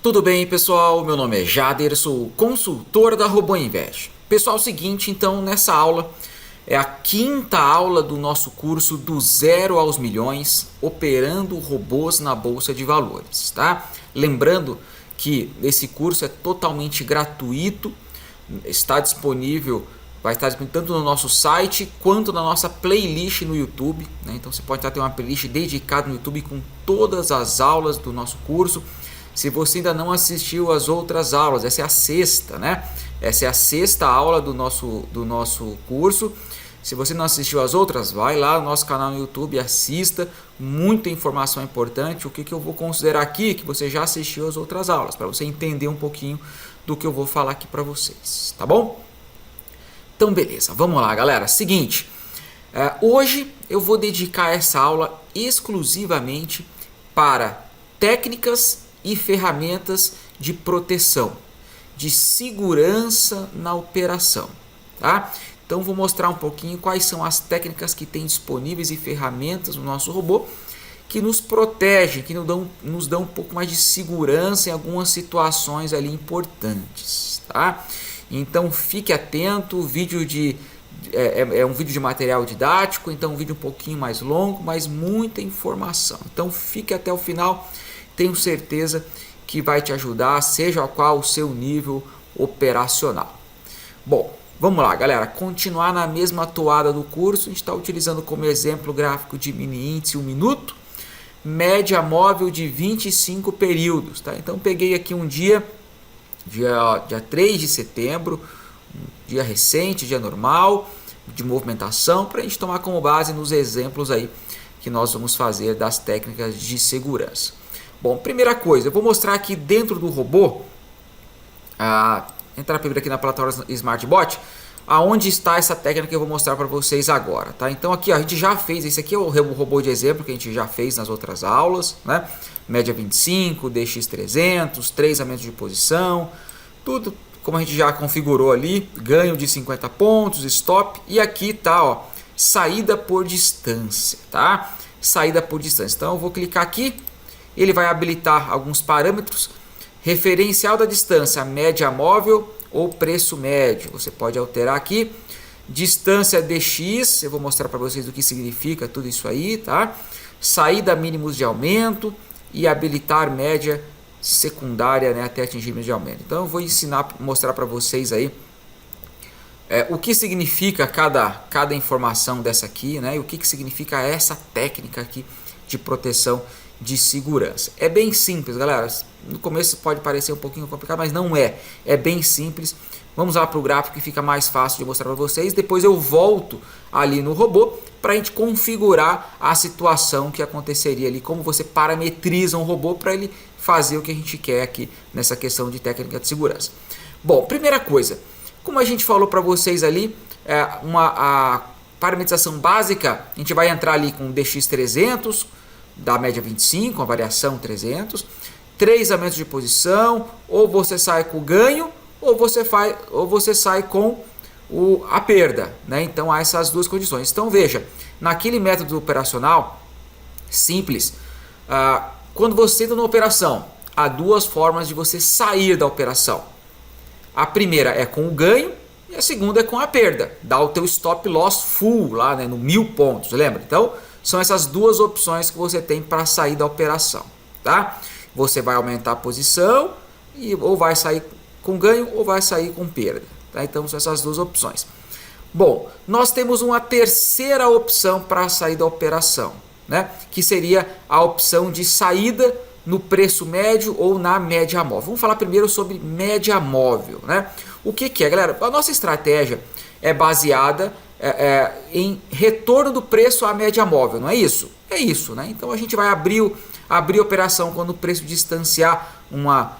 Tudo bem, pessoal? Meu nome é Jader, sou consultor da RoboInvest. Pessoal, é o seguinte, então, nessa aula é a quinta aula do nosso curso do zero aos milhões, operando robôs na Bolsa de Valores, tá? Lembrando que esse curso é totalmente gratuito, está disponível, vai estar disponível tanto no nosso site quanto na nossa playlist no YouTube, né? Então você pode ter uma playlist dedicada no YouTube com todas as aulas do nosso curso. Se você ainda não assistiu às outras aulas, essa é a sexta, né? Essa é a sexta aula do nosso curso. Se você não assistiu às outras, vai lá no nosso canal no YouTube e assista. Muita informação importante. O que eu vou considerar aqui que você já assistiu às outras aulas, para você entender um pouquinho do que eu vou falar aqui para vocês, tá bom? Então, beleza. Vamos lá, galera. Seguinte, hoje eu vou dedicar essa aula exclusivamente para técnicas e ferramentas de proteção, de segurança na operação, tá? Então vou mostrar um pouquinho quais são as técnicas que tem disponíveis e ferramentas no nosso robô que nos protegem, que nos dão um pouco mais de segurança em algumas situações ali importantes, tá? Então fique atento, o vídeo é um vídeo de material didático, então um vídeo um pouquinho mais longo, mas muita informação. Então fique até o final. Tenho certeza que vai te ajudar, seja qual o seu nível operacional. Bom, vamos lá, galera. Continuar na mesma toada do curso. A gente está utilizando como exemplo o gráfico de mini índice 1 minuto, média móvel de 25 períodos. Tá? Então, peguei aqui um dia 3 de setembro, um dia recente, dia normal, de movimentação, para a gente tomar como base nos exemplos aí que nós vamos fazer das técnicas de segurança. Bom, primeira coisa, eu vou mostrar aqui dentro do robô, entrar primeiro aqui na plataforma SmartBot, aonde está essa técnica que eu vou mostrar para vocês agora, tá? Então aqui ó, a gente já fez, esse aqui é o robô de exemplo que a gente já fez nas outras aulas, né? Média 25, DX300, 3 aumentos de posição, tudo como a gente já configurou ali, ganho de 50 pontos, stop, e aqui tá, ó, saída por distância, tá? Saída por distância. Então eu vou clicar aqui. Ele vai habilitar alguns parâmetros, referencial da distância, média móvel ou preço médio. Você pode alterar aqui, distância DX, eu vou mostrar para vocês o que significa tudo isso aí, tá? Saída mínimos de aumento e habilitar média secundária, né, até atingir mínimos de aumento. Então eu vou mostrar para vocês aí o que significa cada informação dessa aqui, né? E o que significa essa técnica aqui de proteção de segurança. É bem simples, galera. No começo pode parecer um pouquinho complicado, mas não é. É bem simples. Vamos lá para o gráfico que fica mais fácil de mostrar para vocês. Depois eu volto ali no robô para a gente configurar a situação que aconteceria ali, como você parametriza um robô para ele fazer o que a gente quer aqui nessa questão de técnica de segurança. Bom, primeira coisa, como a gente falou para vocês ali, a parametrização básica, a gente vai entrar ali com DX300, da média 25, a variação 300, 3 aumentos de posição, ou você sai com o ganho, ou você sai com a perda, né? Então há essas duas condições. Então veja, naquele método operacional simples, quando você entra na operação, há duas formas de você sair da operação. A primeira é com o ganho e a segunda é com a perda. Dá o teu stop loss full lá, né, no 1000 pontos, lembra? Então são essas duas opções que você tem para sair da operação, tá? Você vai aumentar a posição e ou vai sair com ganho ou vai sair com perda, tá? Então são essas duas opções. Bom, nós temos uma terceira opção para sair da operação, né? Que seria a opção de saída no preço médio ou na média móvel. Vamos falar primeiro sobre média móvel, né? O que é, galera? A nossa estratégia é baseada em retorno do preço à média móvel, não é isso? É isso, né? Então a gente vai abrir a operação quando o preço distanciar uma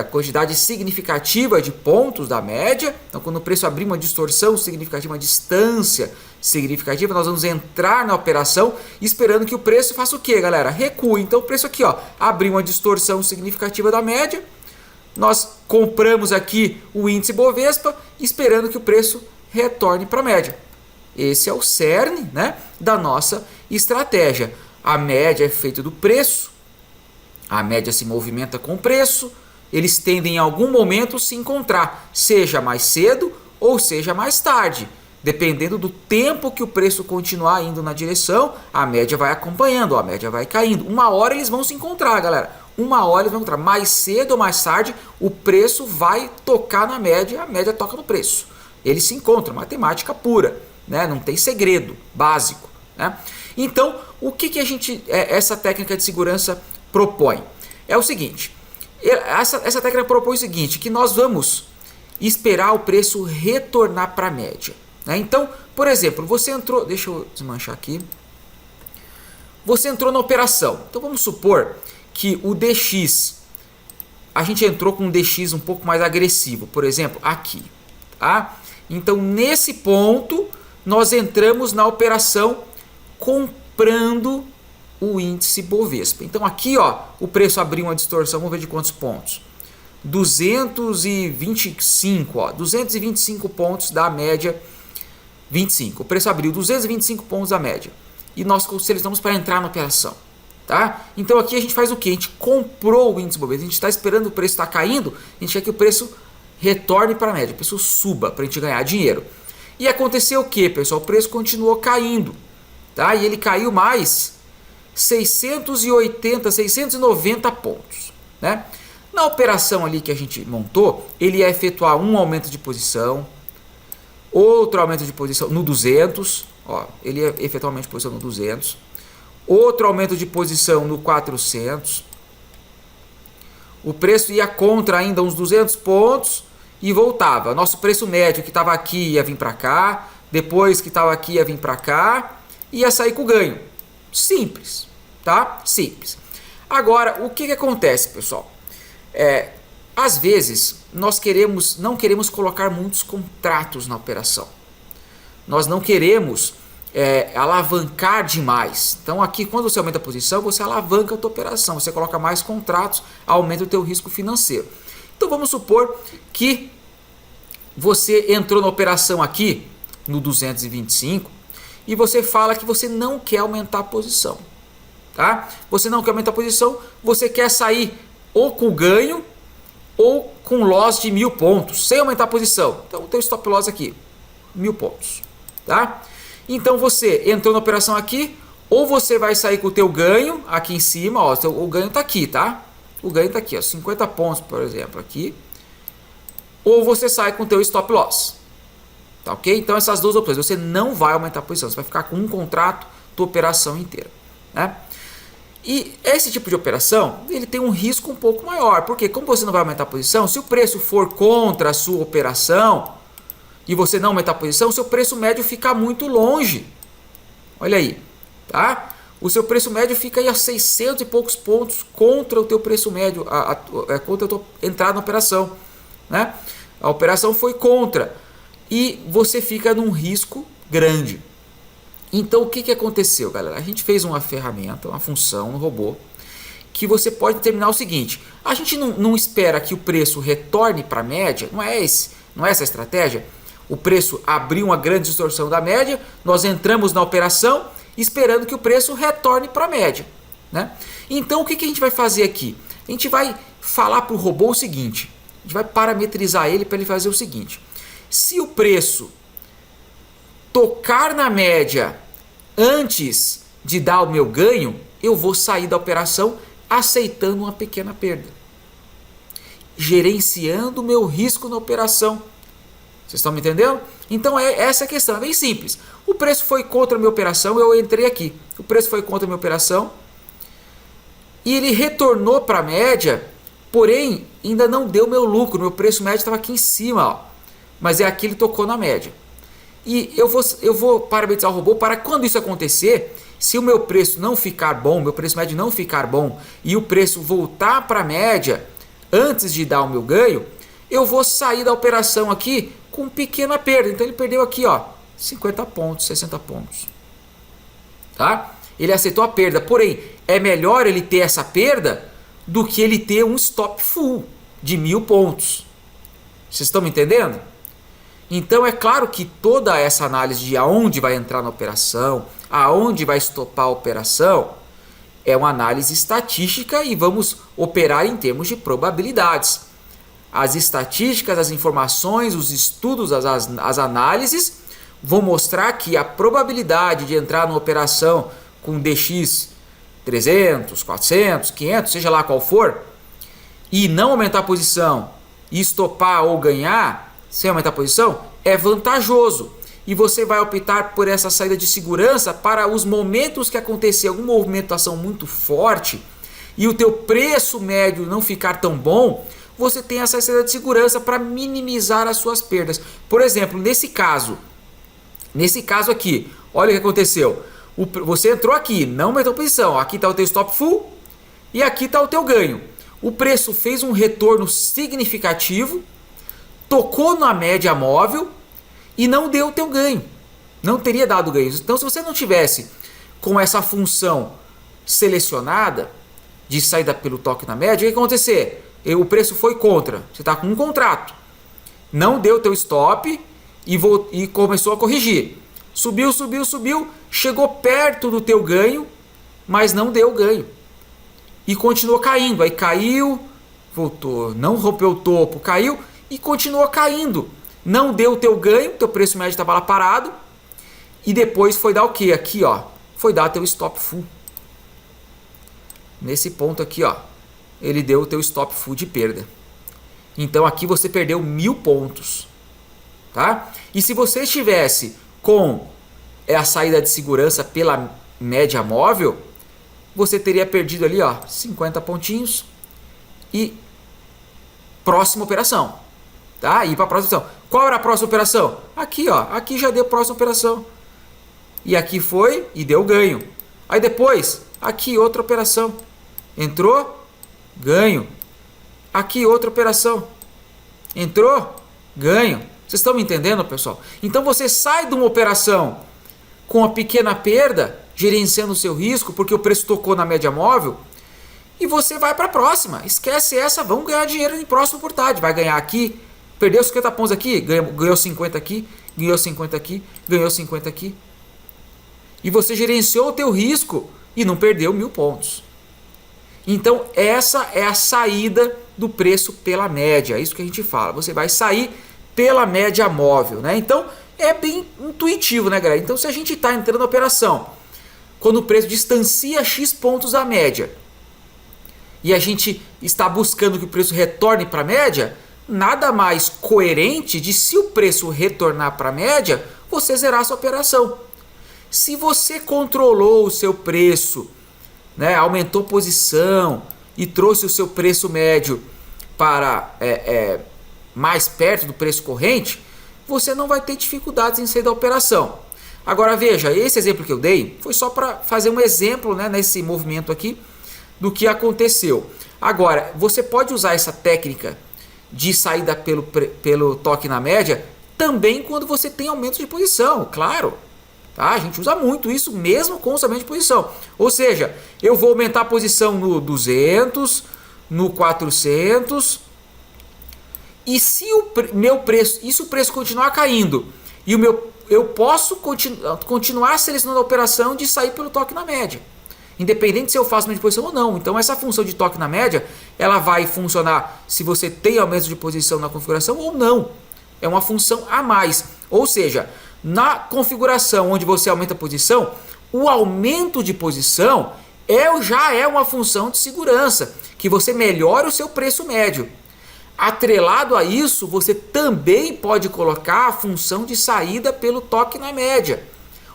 quantidade significativa de pontos da média. Então quando o preço abrir uma distorção significativa, uma distância significativa, nós vamos entrar na operação esperando que o preço faça o que, galera? Recue. Então o preço aqui, ó, abriu uma distorção significativa da média, nós compramos aqui o índice Bovespa esperando que o preço retorne para a média. Esse é o cerne, né, da nossa estratégia. A média é feita do preço, A média se movimenta com o preço, eles tendem em algum momento se encontrar, seja mais cedo ou seja mais tarde. Dependendo do tempo que o preço continuar indo na direção, a média vai acompanhando, a média vai caindo. Uma hora eles vão se encontrar, galera. Uma hora eles vão encontrar. Mais cedo ou mais tarde, o preço vai tocar na média, a média toca no preço. Eles se encontram, matemática pura, né? Não tem segredo básico, né? Então, o que essa técnica de segurança propõe? É o seguinte, essa técnica propõe o seguinte, que nós vamos esperar o preço retornar para a média. Né? Então, por exemplo, você entrou, deixa eu desmanchar aqui, você entrou na operação, então vamos supor que o DX, a gente entrou com um DX um pouco mais agressivo, por exemplo, aqui, tá? Então, nesse ponto, nós entramos na operação comprando o índice Bovespa. Então, aqui, ó, o preço abriu uma distorção, vamos ver de quantos pontos? 225, ó, 225 pontos da média 25. O preço abriu 225 pontos da média. E nós selecionamos para entrar na operação. Tá? Então aqui a gente faz o que? A gente comprou o índice Bovespa. A gente está esperando o preço estar caindo. A gente quer que o preço retorne para a média. O preço suba para a gente ganhar dinheiro. E aconteceu o que, pessoal? O preço continuou caindo. Tá? E ele caiu mais 680, 690 pontos. Né? Na operação ali que a gente montou, ele ia efetuar um aumento de posição, outro aumento de posição no 200, ó, ele ia efetuar um aumento de posição no 200, outro aumento de posição no 400, o preço ia contra ainda uns 200 pontos e voltava. Nosso preço médio que estava aqui ia vir para cá, depois que estava aqui ia vir para cá, ia sair com ganho. Simples, tá? Simples. Agora, o que acontece, pessoal? Às vezes, nós não queremos colocar muitos contratos na operação. Nós não queremos alavancar demais. Então, aqui, quando você aumenta a posição, você alavanca a tua operação. Você coloca mais contratos, aumenta o teu risco financeiro. Então, vamos supor que você entrou na operação aqui, no 225, e você fala que você não quer aumentar a posição. Tá? Você não quer aumentar a posição, você quer sair ou com ganho ou com loss de 1000 pontos, sem aumentar a posição. Então, o teu stop loss aqui, 1000 pontos. Tá? Então, você entrou na operação aqui, ou você vai sair com o teu ganho aqui em cima, ó, o ganho está aqui, tá? O ganho está aqui, ó, 50 pontos, por exemplo, aqui. Ou você sai com o teu stop loss. Tá ok? Então, essas duas opções. Você não vai aumentar a posição, você vai ficar com um contrato, tua operação inteira. Né? E esse tipo de operação, ele tem um risco um pouco maior, porque como você não vai aumentar a posição, se o preço for contra a sua operação e você não aumentar a posição, o seu preço médio fica muito longe. Olha aí, tá? O seu preço médio fica aí a 600 e poucos pontos contra o teu preço médio, contra a tua entrada na operação, né? A operação foi contra e você fica num risco grande. Então, o que aconteceu, galera? A gente fez uma ferramenta, uma função no robô, que você pode determinar o seguinte: a gente não espera que o preço retorne para a média, não é essa a estratégia? O preço abriu uma grande distorção da média, nós entramos na operação esperando que o preço retorne para a média. Né? Então, o que a gente vai fazer aqui? A gente vai falar para o robô o seguinte, a gente vai parametrizar ele para ele fazer o seguinte: se o preço tocar na média antes de dar o meu ganho, eu vou sair da operação aceitando uma pequena perda, gerenciando o meu risco na operação. Vocês estão me entendendo? Então essa é a questão, é bem simples. O preço foi contra a minha operação, eu entrei aqui. O preço foi contra a minha operação e ele retornou para a média, porém ainda não deu meu lucro. Meu preço médio estava aqui em cima, ó, mas aqui ele tocou na média. E eu vou parametrizar o robô para quando isso acontecer, se o meu preço não ficar bom, meu preço médio não ficar bom e o preço voltar para a média antes de dar o meu ganho, eu vou sair da operação aqui com pequena perda. Então ele perdeu aqui, ó, 50 pontos, 60 pontos. Tá? Ele aceitou a perda, porém é melhor ele ter essa perda do que ele ter um stop full de 1000 pontos. Vocês estão me entendendo? Então é claro que toda essa análise de aonde vai entrar na operação, aonde vai estopar a operação, é uma análise estatística e vamos operar em termos de probabilidades. As estatísticas, as informações, os estudos, as análises vão mostrar que a probabilidade de entrar numa operação com DX 300, 400, 500, seja lá qual for, e não aumentar a posição, e estopar ou ganhar, sem aumentar a posição, é vantajoso. E você vai optar por essa saída de segurança para os momentos que acontecer alguma movimentação muito forte e o teu preço médio não ficar tão bom, você tem essa saída de segurança para minimizar as suas perdas. Por exemplo, nesse caso aqui, olha o que aconteceu. Você entrou aqui, não aumentou a posição, aqui está o teu stop full e aqui está o teu ganho. O preço fez um retorno significativo, tocou na média móvel e não deu o teu ganho. Não teria dado ganho. Então, se você não tivesse com essa função selecionada de saída pelo toque na média, o que ia acontecer? O preço foi contra. Você está com um contrato. Não deu o teu stop e começou a corrigir. Subiu, subiu, subiu. Chegou perto do teu ganho, mas não deu ganho. E continuou caindo. Aí caiu, voltou, não rompeu o topo, caiu e continuou caindo. Não deu o teu ganho, teu preço médio estava lá parado. E depois foi dar o que? Aqui, ó. Foi dar teu stop full. Nesse ponto aqui, ó. Ele deu o teu stop full de perda. Então aqui você perdeu 1.000 pontos. Tá? E se você estivesse com a saída de segurança pela média móvel, você teria perdido ali, ó, 50 pontinhos. E próxima operação. Tá? E para a próxima operação. Qual era a próxima operação? Aqui, ó. Aqui já deu a próxima operação. E aqui foi e deu ganho. Aí depois, aqui outra operação. Entrou, ganho. Aqui outra operação. Entrou, ganho. Vocês estão me entendendo, pessoal? Então você sai de uma operação com uma pequena perda, gerenciando o seu risco, porque o preço tocou na média móvel, e você vai para a próxima. Esquece essa, vamos ganhar dinheiro em próxima oportunidade. Vai ganhar aqui. Perdeu 50 pontos aqui, ganhou 50 aqui, ganhou 50 aqui, ganhou 50 aqui. E você gerenciou o teu risco e não perdeu 1.000 pontos. Então essa é a saída do preço pela média, é isso que a gente fala. Você vai sair pela média móvel, né? Então é bem intuitivo, né, galera? Então se a gente está entrando na operação, quando o preço distancia X pontos da média, e a gente está buscando que o preço retorne para a média, nada mais coerente de, se o preço retornar para a média, você zerar a sua operação. Se você controlou o seu preço, né, aumentou posição e trouxe o seu preço médio para mais perto do preço corrente, você não vai ter dificuldades em sair da operação. Agora veja, esse exemplo que eu dei foi só para fazer um exemplo, né, nesse movimento aqui do que aconteceu. Agora, você pode usar essa técnica de saída pelo toque na média também quando você tem aumento de posição, claro. Tá? A gente usa muito isso mesmo com o aumento de posição. Ou seja, eu vou aumentar a posição no 200, no 400, e se o meu preço, e se o preço continuar caindo, e eu posso continuar selecionando a operação de sair pelo toque na média, independente se eu faço aumento de posição ou não. Então essa função de toque na média, ela vai funcionar se você tem aumento de posição na configuração ou não. É uma função a mais. Ou seja, na configuração onde você aumenta a posição, o aumento de posição já é uma função de segurança, que você melhora o seu preço médio. Atrelado a isso, você também pode colocar a função de saída pelo toque na média.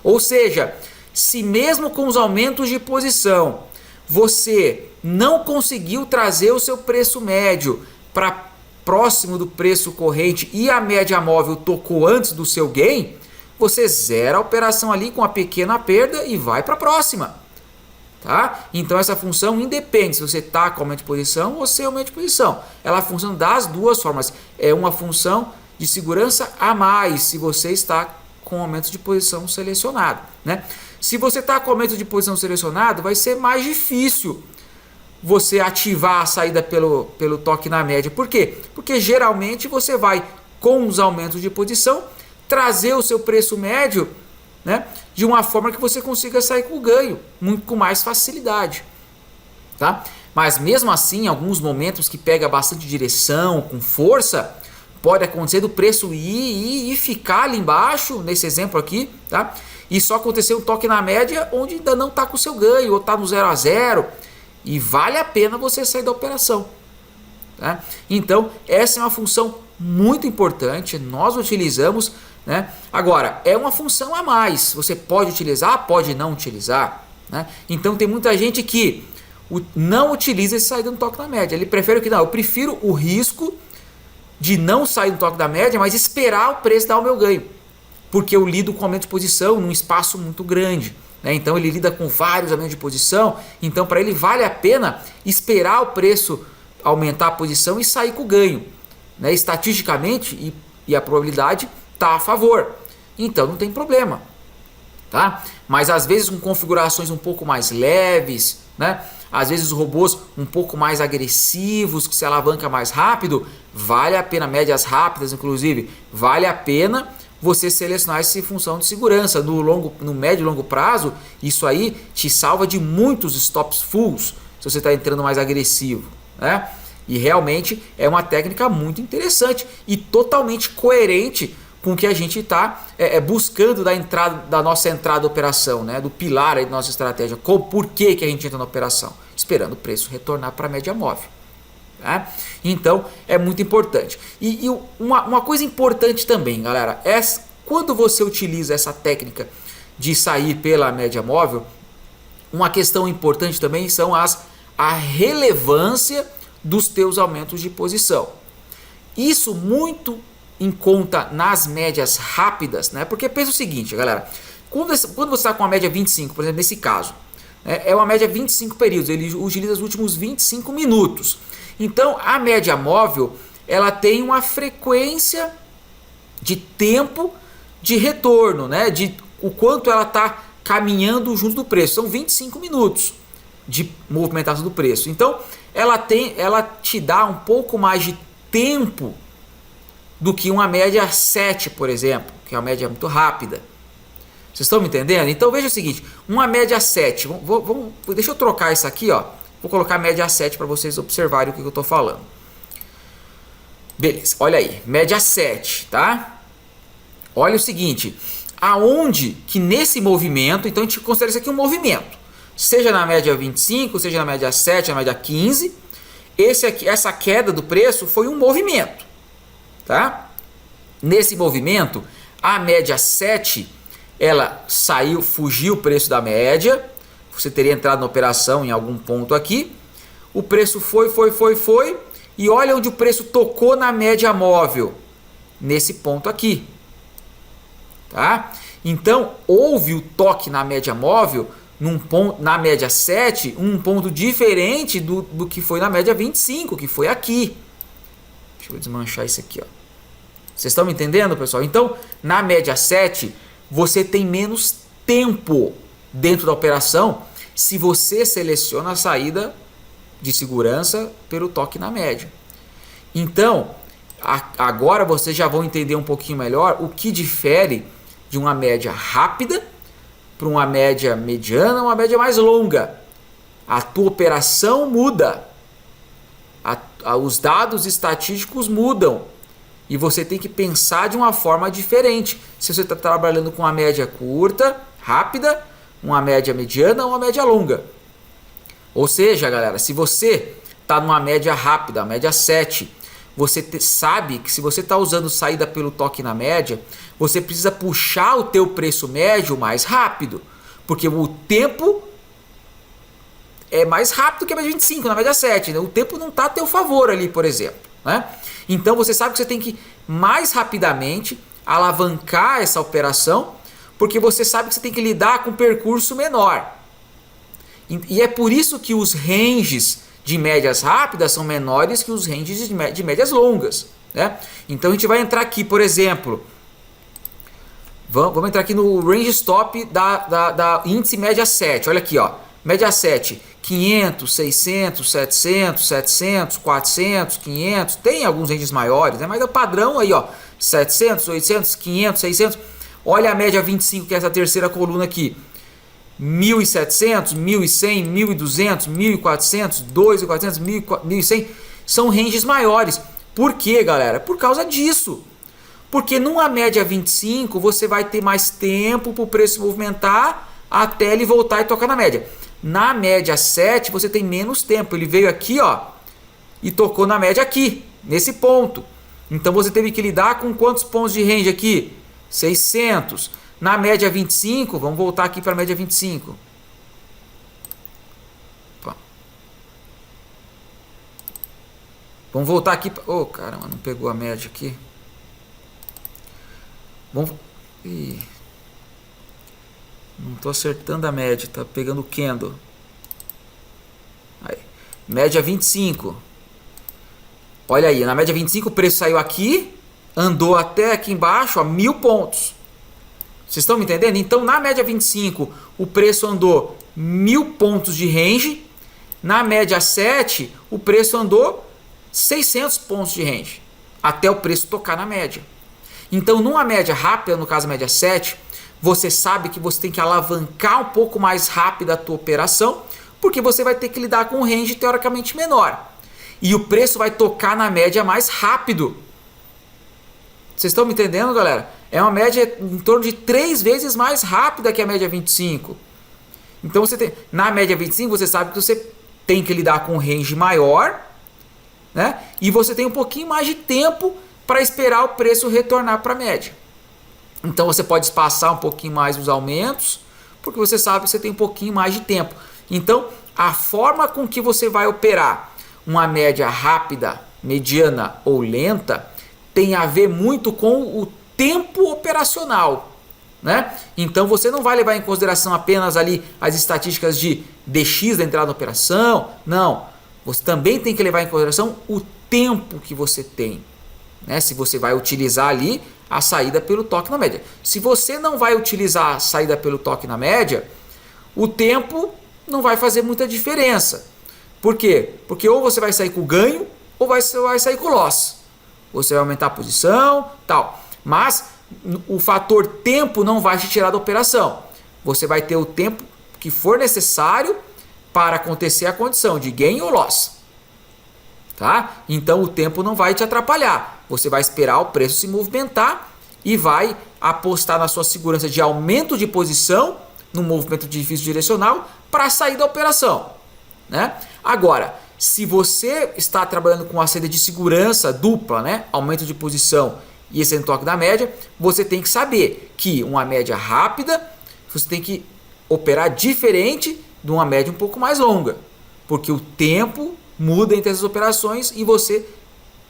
Ou seja, se mesmo com os aumentos de posição você não conseguiu trazer o seu preço médio para próximo do preço corrente e a média móvel tocou antes do seu gain, você zera a operação ali com a pequena perda e vai para a próxima. Tá? Então essa função independe se você está com aumento de posição ou sem aumento de posição. Ela funciona das duas formas. É uma função de segurança a mais se você está com aumento de posição selecionado, né? Se você está com aumento de posição selecionado, vai ser mais difícil você ativar a saída pelo toque na média. Por quê? Porque geralmente você vai, com os aumentos de posição, trazer o seu preço médio, né, de uma forma que você consiga sair com ganho, com mais facilidade. tá? Mas mesmo assim, em alguns momentos que pega bastante direção, com força, pode acontecer do preço ir e ficar ali embaixo, nesse exemplo aqui, tá? E só acontecer um toque na média onde ainda não está com o seu ganho, ou está no 0 a 0, e vale a pena você sair da operação, tá? Então, essa é uma função muito importante, nós utilizamos, né? Agora, é uma função a mais, você pode utilizar, pode não utilizar, né? Então tem muita gente que não utiliza esse sair dando toque na média, ele prefere que não, eu prefiro o risco de não sair do toque da média, mas esperar o preço dar o meu ganho, porque eu lido com aumento de posição num espaço muito grande, né? Então ele lida com vários aumentos de posição, então para ele vale a pena esperar o preço aumentar a posição e sair com o ganho, né? Estatisticamente e a probabilidade está a favor, então não tem problema, tá? Mas às vezes com configurações um pouco mais leves, né? Às vezes os robôs um pouco mais agressivos, que se alavanca mais rápido, vale a pena, médias rápidas inclusive, vale a pena você selecionar essa função de segurança. No médio e longo prazo, isso aí te salva de muitos stops fulls, se você está entrando mais agressivo, né? E realmente é uma técnica muito interessante e totalmente coerente com o que a gente está buscando da nossa entrada da operação, né? Do pilar aí da nossa estratégia. Por que a gente entra na operação? Esperando o preço retornar para a média móvel, né? Então é muito importante. E uma coisa importante também, galera, é quando você utiliza essa técnica de sair pela média móvel, uma questão importante também são a relevância dos teus aumentos de posição. Isso muito em conta nas médias rápidas, né? Porque pensa o seguinte, galera, quando você está com a média 25, por exemplo, nesse caso, né, é uma média 25 períodos, ele utiliza os últimos 25 minutos. Então, a média móvel, ela tem uma frequência de tempo de retorno, né? De o quanto ela está caminhando junto do preço. São 25 minutos de movimentação do preço. Então, ela te dá um pouco mais de tempo do que uma média 7, por exemplo, que é uma média muito rápida. Vocês estão me entendendo? Então veja o seguinte, uma média 7, deixa eu trocar isso aqui, ó. Vou colocar média 7 para vocês observarem o que eu estou falando. Beleza, olha aí, média 7, tá? Olha o seguinte, aonde que nesse movimento, então a gente considera isso aqui um movimento, seja na média 25, seja na média 7, na média 15, essa queda do preço foi um movimento. Tá? Nesse movimento, a média 7, ela fugiu o preço da média, você teria entrado na operação em algum ponto aqui, o preço foi, e olha onde o preço tocou na média móvel, nesse ponto aqui. Tá? Então, houve o toque na média móvel, na média 7, um ponto diferente do que foi na média 25, que foi aqui. Deixa eu desmanchar isso aqui, ó. Vocês estão me entendendo, pessoal? Então, na média 7, você tem menos tempo dentro da operação se você seleciona a saída de segurança pelo toque na média. Então, agora vocês já vão entender um pouquinho melhor o que difere de uma média rápida para uma média mediana, uma média mais longa. A tua operação muda, os dados estatísticos mudam. E você tem que pensar de uma forma diferente. Se você está trabalhando com uma média curta, rápida, uma média mediana ou uma média longa. Ou seja, galera, se você está numa média rápida, média 7, você sabe que se você está usando saída pelo toque na média, você precisa puxar o teu preço médio mais rápido. Porque o tempo é mais rápido que a média 25, na média 7. Né? O tempo não está a teu favor ali, por exemplo. Né? Então você sabe que você tem que mais rapidamente alavancar essa operação, porque você sabe que você tem que lidar com um percurso menor. E é por isso que os ranges de médias rápidas são menores que os ranges de médias longas. Né? Então a gente vai entrar aqui, por exemplo, vamos entrar aqui no range stop da índice média 7. Olha aqui, ó, média 7. 500, 600, 700, 700, 400, 500, tem alguns ranges maiores, né? Mas é o padrão aí, ó, 700, 800, 500, 600. Olha a média 25, que é essa terceira coluna aqui. 1.700, 1.100, 1.200, 1.400, 2.400, 1.100 são ranges maiores. Por quê, galera? Por causa disso. Porque numa média 25 você vai ter mais tempo para o preço movimentar até ele voltar e tocar na média. Na média 7 você tem menos tempo. Ele veio aqui, ó, e tocou na média aqui, nesse ponto. Então você teve que lidar com quantos pontos de range aqui? 600. Na média 25, vamos voltar aqui para a média 25. Opa. Vamos voltar aqui. Oh, caramba, não pegou a média aqui. Vamos. Ih. Não estou acertando a média, tá pegando o candle. Aí. Média 25. Olha aí, na média 25 o preço saiu aqui, andou até aqui embaixo, ó, 1.000 pontos. Vocês estão me entendendo? Então, na média 25, o preço andou 1.000 pontos de range. Na média 7, o preço andou 600 pontos de range, até o preço tocar na média. Então, numa média rápida, no caso a média 7, você sabe que você tem que alavancar um pouco mais rápido a tua operação, porque você vai ter que lidar com um range teoricamente menor. E o preço vai tocar na média mais rápido. Vocês estão me entendendo, galera? É uma média em torno de 3 vezes mais rápida que a média 25. Então, você tem, na média 25, você sabe que você tem que lidar com um range maior, né? E você tem um pouquinho mais de tempo para esperar o preço retornar para a média. Então, você pode espaçar um pouquinho mais os aumentos, porque você sabe que você tem um pouquinho mais de tempo. Então, a forma com que você vai operar uma média rápida, mediana ou lenta tem a ver muito com o tempo operacional, né? Então você não vai levar em consideração apenas ali as estatísticas de DX da entrada na operação, não. Você também tem que levar em consideração o tempo que você tem, né? Se você vai utilizar ali a saída pelo toque na média. Se você não vai utilizar a saída pelo toque na média, o tempo não vai fazer muita diferença. Por quê? Porque ou você vai sair com ganho ou vai sair com loss. Você vai aumentar a posição, tal. Mas o fator tempo não vai te tirar da operação. Você vai ter o tempo que for necessário para acontecer a condição de gain ou loss. Tá? Então o tempo não vai te atrapalhar. Você vai esperar o preço se movimentar e vai apostar na sua segurança de aumento de posição no movimento de difícil direcional para sair da operação, né? Agora, se você está trabalhando com a saída de segurança dupla, né? Aumento de posição e esse toque da média, você tem que saber que uma média rápida, você tem que operar diferente de uma média um pouco mais longa, porque o tempo muda entre as operações e você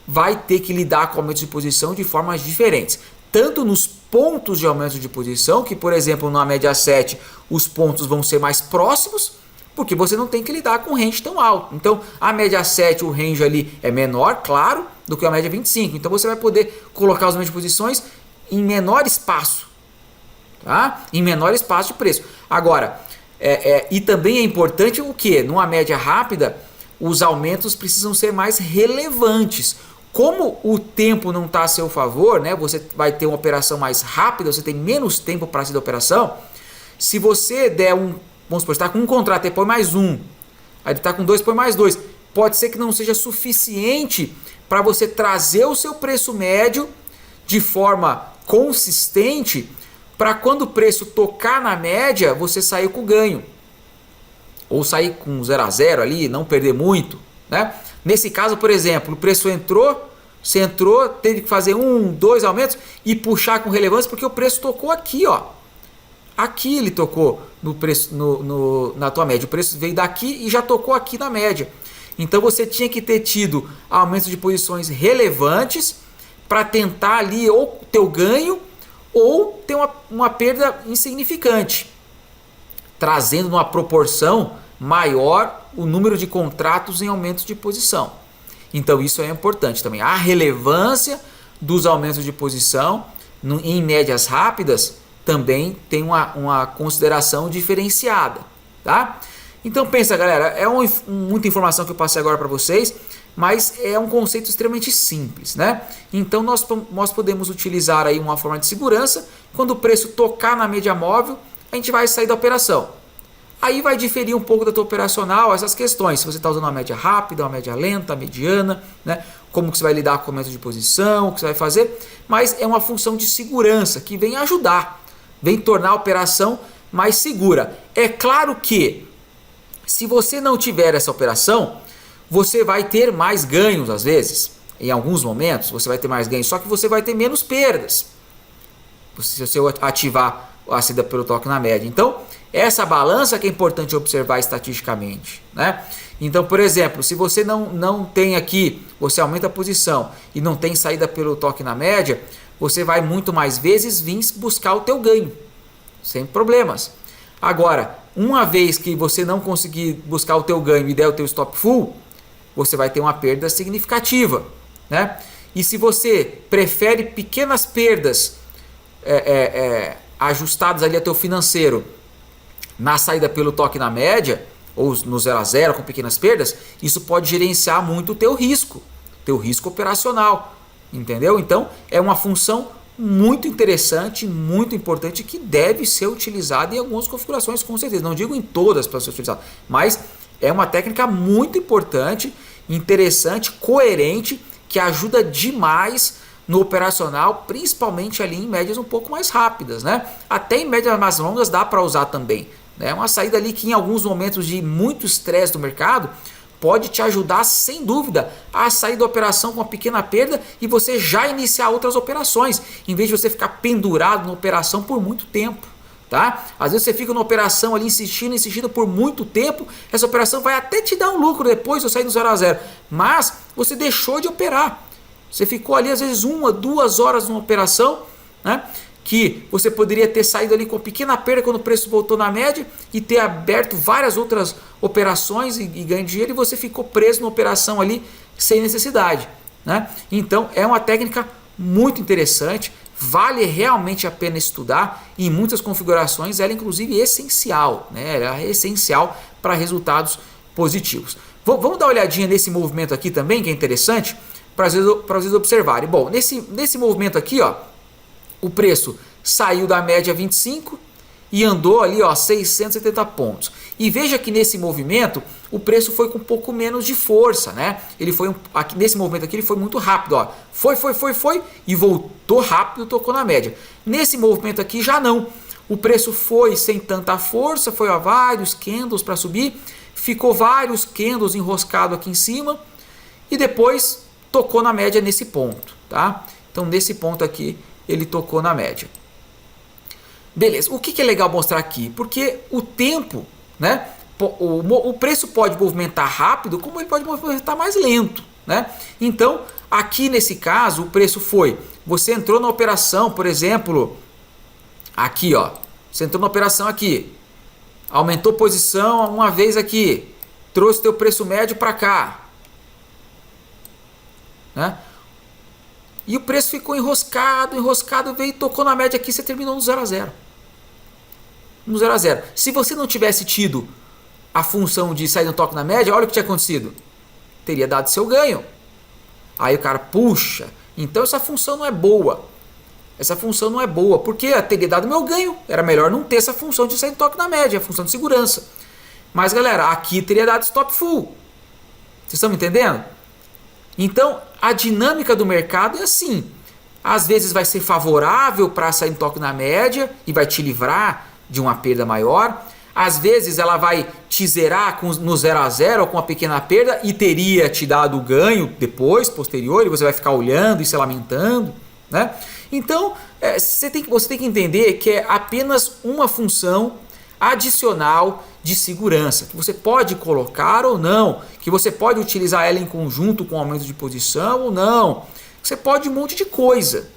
vai ter que lidar com aumento de posição de formas diferentes. Tanto nos pontos de aumento de posição, que por exemplo na média 7 os pontos vão ser mais próximos, porque você não tem que lidar com um range tão alto. Então a média 7, o range ali é menor, claro, do que a média 25. Então você vai poder colocar os aumentos de posições em menor espaço, tá? Em menor espaço de preço. Agora, e também é importante o que? Numa média rápida, os aumentos precisam ser mais relevantes. Como o tempo não está a seu favor, né? Você vai ter uma operação mais rápida, você tem menos tempo para sair da operação. Se você der vamos supor, você está com um contrato e põe mais um, aí ele está com 2, põe mais 2. Pode ser que não seja suficiente para você trazer o seu preço médio de forma consistente para quando o preço tocar na média, você sair com ganho. Ou sair com 0 a 0 ali, não perder muito, né? Nesse caso, por exemplo, o preço entrou, você entrou, teve que fazer 1, 2 aumentos e puxar com relevância porque o preço tocou aqui, ó. Aqui ele tocou no preço, na tua média. O preço veio daqui e já tocou aqui na média. Então você tinha que ter tido aumentos de posições relevantes para tentar ali ou ter o ganho ou ter uma perda insignificante, trazendo numa proporção maior o número de contratos em aumento de posição. Então isso é importante também. A relevância dos aumentos de posição em médias rápidas também tem uma consideração diferenciada, tá? Então pensa, galera, é muita informação que eu passei agora para vocês, mas é um conceito extremamente simples, né? Então nós podemos utilizar aí uma forma de segurança. Quando o preço tocar na média móvel, a gente vai sair da operação. Aí vai diferir um pouco da tua operacional, essas questões. Se você está usando uma média rápida, uma média lenta, mediana, né? Como que você vai lidar com o aumento de posição, o que você vai fazer. Mas é uma função de segurança que vem ajudar, vem tornar a operação mais segura. É claro que se você não tiver essa operação, você vai ter mais ganhos às vezes. Em alguns momentos você vai ter mais ganhos, só que você vai ter menos perdas se você ativar a saída pelo toque na média. Então, essa balança que é importante observar estatisticamente, né? Então, por exemplo, se você não tem aqui, você aumenta a posição e não tem saída pelo toque na média, você vai muito mais vezes vir buscar o teu ganho, sem problemas. Agora, uma vez que você não conseguir buscar o teu ganho e der o teu stop full, você vai ter uma perda significativa, né? E se você prefere pequenas perdas ajustadas ali a teu financeiro na saída pelo toque na média, ou no 0 a 0 com pequenas perdas, isso pode gerenciar muito o teu risco operacional, entendeu? Então é uma função muito interessante, muito importante, que deve ser utilizada em algumas configurações, com certeza. Não digo em todas para ser utilizada, mas é uma técnica muito importante, interessante, coerente, que ajuda demais no operacional, principalmente ali em médias um pouco mais rápidas, né? Até em médias mais longas dá para usar também. É uma saída ali que em alguns momentos de muito estresse do mercado pode te ajudar sem dúvida a sair da operação com uma pequena perda e você já iniciar outras operações, em vez de você ficar pendurado na operação por muito tempo. Tá? Às vezes você fica numa operação ali insistindo por muito tempo, essa operação vai até te dar um lucro depois de sair do 0 a 0, mas você deixou de operar. Você ficou ali às vezes 1, 2 horas numa operação, né, que você poderia ter saído ali com pequena perda quando o preço voltou na média e ter aberto várias outras operações e ganho dinheiro, e você ficou preso na operação ali sem necessidade, né? Então é uma técnica muito interessante, vale realmente a pena estudar. Em muitas configurações ela é inclusive essencial, né? Ela é essencial para resultados positivos. Vamos dar uma olhadinha nesse movimento aqui também, que é interessante, para vocês observarem. Bom, nesse movimento aqui, ó, o preço saiu da média 25 e andou ali, ó, 670 pontos. E veja que nesse movimento o preço foi com um pouco menos de força, né? Ele foi aqui nesse movimento aqui ele foi muito rápido, ó. Foi e voltou rápido, tocou na média. Nesse movimento aqui já não. O preço foi sem tanta força, foi a vários candles para subir, ficou vários candles enroscado aqui em cima e depois tocou na média nesse ponto, tá? Então nesse ponto aqui ele tocou na média. Beleza, o que é legal mostrar aqui? Porque o tempo, né? O preço pode movimentar rápido, como ele pode movimentar mais lento, né? Então aqui nesse caso o preço foi, você entrou na operação, por exemplo, aqui, ó, você entrou na operação aqui, aumentou posição uma vez aqui, trouxe teu preço médio para cá, né? E o preço ficou enroscado, veio e tocou na média aqui, você terminou no 0 a 0. No 0 a 0. Se você não tivesse tido a função de sair no toque na média, olha o que tinha acontecido. Teria dado seu ganho. Aí o cara, puxa, então essa função não é boa. Essa função não é boa, porque teria dado meu ganho. Era melhor não ter essa função de sair no toque na média, a função de segurança. Mas galera, aqui teria dado stop full. Vocês estão me entendendo? Então, a dinâmica do mercado é assim. Às vezes vai ser favorável para sair no toque na média e vai te livrar de uma perda maior. Às vezes ela vai te zerar no 0 a 0 ou com uma pequena perda e teria te dado ganho depois, posterior, e você vai ficar olhando e se lamentando, né? Então, você tem que entender que é apenas uma função adicional de segurança, que você pode colocar ou não, que você pode utilizar ela em conjunto com aumento de posição ou não, você pode um monte de coisa,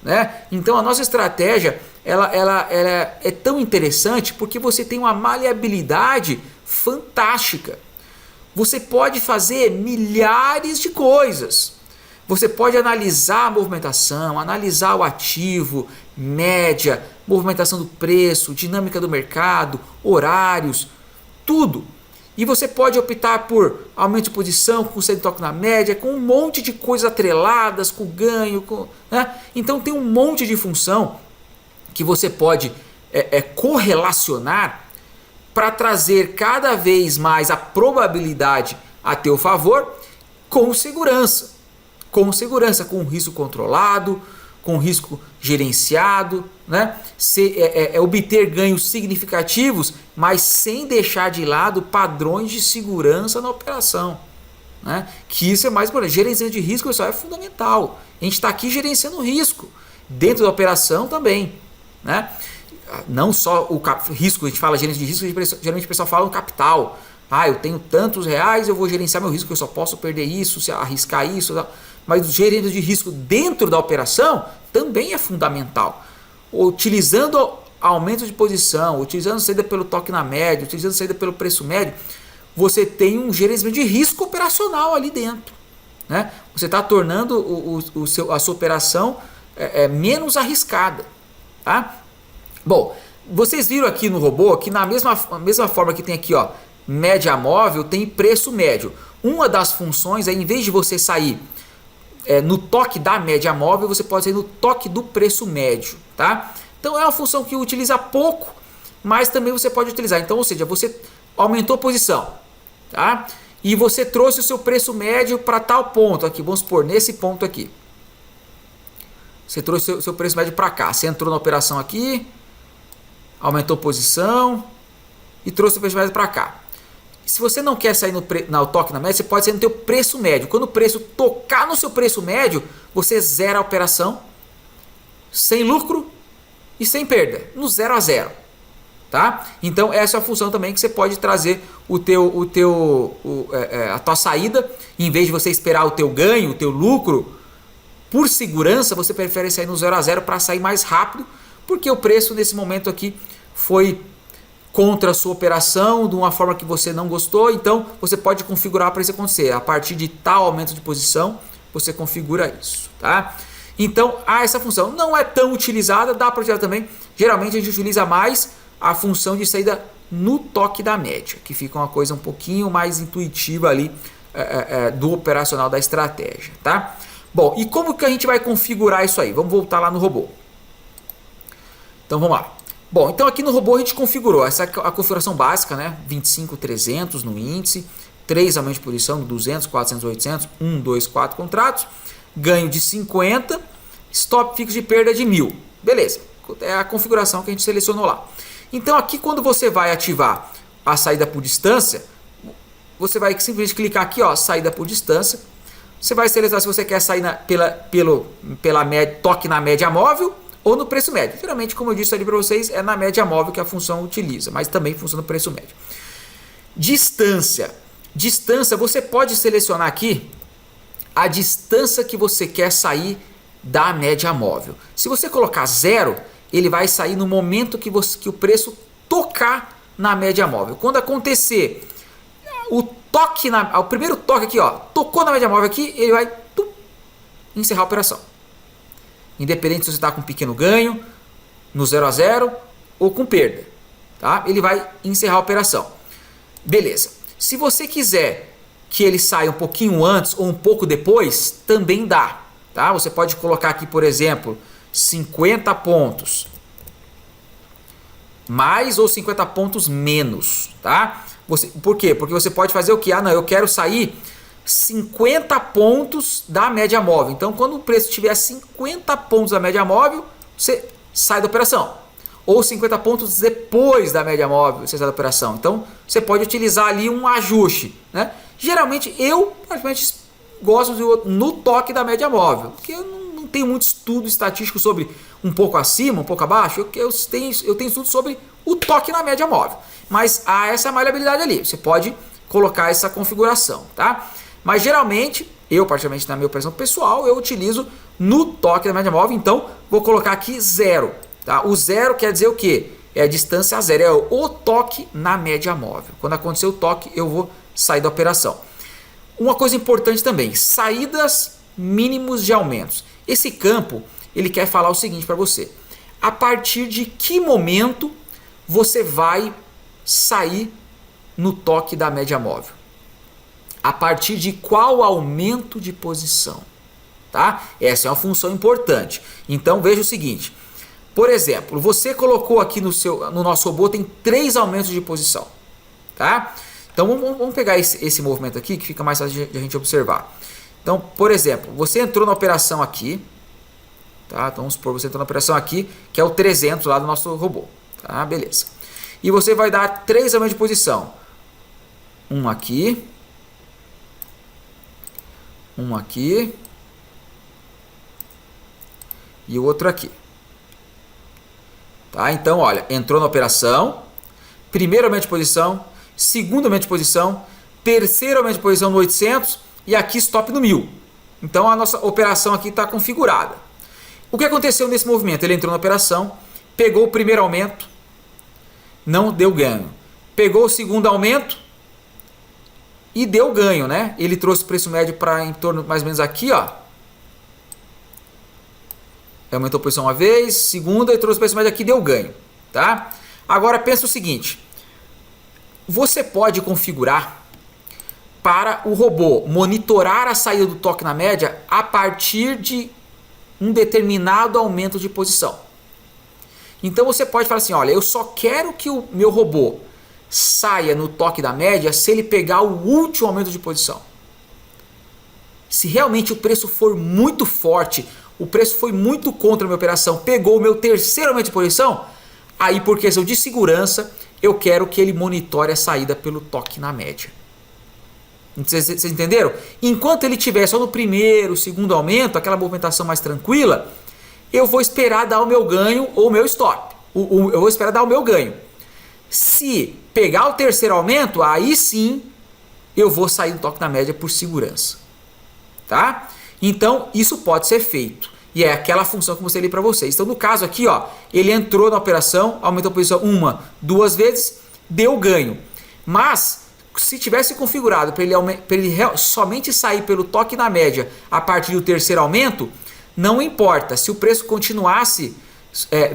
né? Então a nossa estratégia ela é tão interessante porque você tem uma maleabilidade fantástica, você pode fazer milhares de coisas. Você pode analisar a movimentação, analisar o ativo, média, movimentação do preço, dinâmica do mercado, horários, tudo. E você pode optar por aumento de posição, com saída de toque na média, com um monte de coisas atreladas, com ganho, né? Então tem um monte de função que você pode correlacionar para trazer cada vez mais a probabilidade a teu favor com segurança. Com segurança, com risco controlado, com risco gerenciado, né? Obter ganhos significativos, mas sem deixar de lado padrões de segurança na operação, né? Que isso é mais importante. Gerenciamento de risco, pessoal, é fundamental. A gente está aqui gerenciando risco dentro da operação também, né? Não só o risco, a gente fala gerência de risco, geralmente o pessoal fala no capital. Eu tenho tantos reais, eu vou gerenciar meu risco, eu só posso perder isso, se arriscar isso. Mas o gerenciamento de risco dentro da operação também é fundamental. Utilizando aumento de posição, utilizando saída pelo toque na média, utilizando saída pelo preço médio, você tem um gerenciamento de risco operacional ali dentro, né? Você está tornando a sua operação menos arriscada, tá? Bom, vocês viram aqui no robô que na mesma forma que tem aqui, ó, média móvel, tem preço médio. Uma das funções é, em vez de você sair no toque da média móvel, você pode sair no toque do preço médio, tá? Então é uma função que utiliza pouco, mas também você pode utilizar. Então, ou seja, você aumentou a posição, tá? E você trouxe o seu preço médio para tal ponto aqui, vamos supor, nesse ponto aqui. Você trouxe o seu preço médio para cá, você entrou na operação aqui, aumentou a posição e trouxe o preço médio para cá. Se você não quer sair no toque na média, você pode sair no teu preço médio. Quando o preço tocar no seu preço médio, você zera a operação sem lucro e sem perda, no 0 a 0. Tá? Então essa é a função também que você pode trazer a tua saída. Em vez de você esperar o teu ganho, o teu lucro, por segurança, você prefere sair no 0 a 0 para sair mais rápido, porque o preço nesse momento aqui foi contra a sua operação de uma forma que você não gostou. Então você pode configurar para isso acontecer. A partir de tal aumento de posição, você configura isso, tá? Então essa função não é tão utilizada, dá para utilizar também. Geralmente a gente utiliza mais a função de saída no toque da média, que fica uma coisa um pouquinho mais intuitiva ali do operacional da estratégia, tá? Bom, e como que a gente vai configurar isso aí? Vamos voltar lá no robô. Então vamos lá. Bom, então aqui no robô a gente configurou essa a configuração básica, né? 25.300 no índice, 3 aumentos de posição, 200, 400, 800, 1, 2, 4 contratos, ganho de 50, stop fixo de perda de 1.000. Beleza, é a configuração que a gente selecionou lá. Então aqui quando você vai ativar a saída por distância, você vai simplesmente clicar aqui, ó, saída por distância. Você vai selecionar se você quer sair pela média, toque na média móvel ou no preço médio. Geralmente, como eu disse ali para vocês, é na média móvel que a função utiliza, mas também funciona no preço médio. Distância. Distância, você pode selecionar aqui a distância que você quer sair da média móvel. Se você colocar 0, ele vai sair no momento que o preço tocar na média móvel. Quando acontecer o primeiro toque aqui, ó, tocou na média móvel aqui, ele vai encerrar a operação. Independente se você está com pequeno ganho, no 0 a 0 ou com perda, tá? Ele vai encerrar a operação. Beleza. Se você quiser que ele saia um pouquinho antes ou um pouco depois, também dá, tá? Você pode colocar aqui, por exemplo, 50 pontos mais ou 50 pontos menos, tá? Por quê? Porque você pode fazer o que? Não, eu quero sair 50 pontos da média móvel. Então, quando o preço estiver a 50 pontos da média móvel, você sai da operação. Ou 50 pontos depois da média móvel, você sai da operação. Então, você pode utilizar ali um ajuste, né? Geralmente, eu praticamente gosto no toque da média móvel, porque eu não tenho muito estudo estatístico sobre um pouco acima, um pouco abaixo. Eu tenho estudo sobre o toque na média móvel. Mas há essa maleabilidade ali. Você pode colocar essa configuração, tá? Mas geralmente, eu particularmente na minha operação pessoal, eu utilizo no toque da média móvel. Então, vou colocar aqui 0. Tá? O 0 quer dizer o quê? É a distância a 0. É o toque na média móvel. Quando acontecer o toque, eu vou sair da operação. Uma coisa importante também, saídas mínimos de aumentos. Esse campo, ele quer falar o seguinte para você. A partir de que momento você vai sair no toque da média móvel? A partir de qual aumento de posição? Tá? Essa é uma função importante. Então veja o seguinte. Por exemplo, você colocou aqui no nosso robô, tem 3 aumentos de posição. Tá? Então vamos pegar esse movimento aqui, que fica mais fácil de a gente observar. Então, por exemplo, você entrou na operação aqui. Tá? Então vamos supor, você entrou na operação aqui, que é o 300 lá do nosso robô. Tá? Beleza. E você vai dar 3 aumentos de posição. Um aqui. Um aqui. E o outro aqui. Tá? Então, olha, entrou na operação. Primeiro aumento de posição. Segundo aumento de posição. Terceiro aumento de posição no 800. E aqui stop no 1000. Então a nossa operação aqui está configurada. O que aconteceu nesse movimento? Ele entrou na operação. Pegou o primeiro aumento. Não deu ganho. Pegou o segundo aumento. E deu ganho, né? Ele trouxe o preço médio para em torno mais ou menos aqui, ó. Aumentou a posição uma vez, segunda e trouxe o preço médio aqui, deu ganho, tá? Agora pensa o seguinte, você pode configurar para o robô monitorar a saída do toque na média a partir de um determinado aumento de posição. Então você pode falar assim, olha, eu só quero que o meu robô saia no toque da média se ele pegar o último aumento de posição. Se realmente o preço for muito forte, o preço foi muito contra a minha operação, pegou o meu terceiro aumento de posição, aí por questão de segurança, eu quero que ele monitore a saída pelo toque na média. Vocês entenderam? Enquanto ele estiver só no primeiro, segundo aumento, aquela movimentação mais tranquila, eu vou esperar dar o meu ganho ou o meu stop. Eu vou esperar dar o meu ganho. Se pegar o terceiro aumento, aí sim eu vou sair do toque na média por segurança. Tá? Então isso pode ser feito. E é aquela função que eu mostrei ali para vocês. Então no caso aqui, ó, ele entrou na operação, aumentou a posição 1, 2 vezes, deu ganho. Mas se tivesse configurado para ele somente sair pelo toque na média a partir do terceiro aumento, não importa. Se o preço continuasse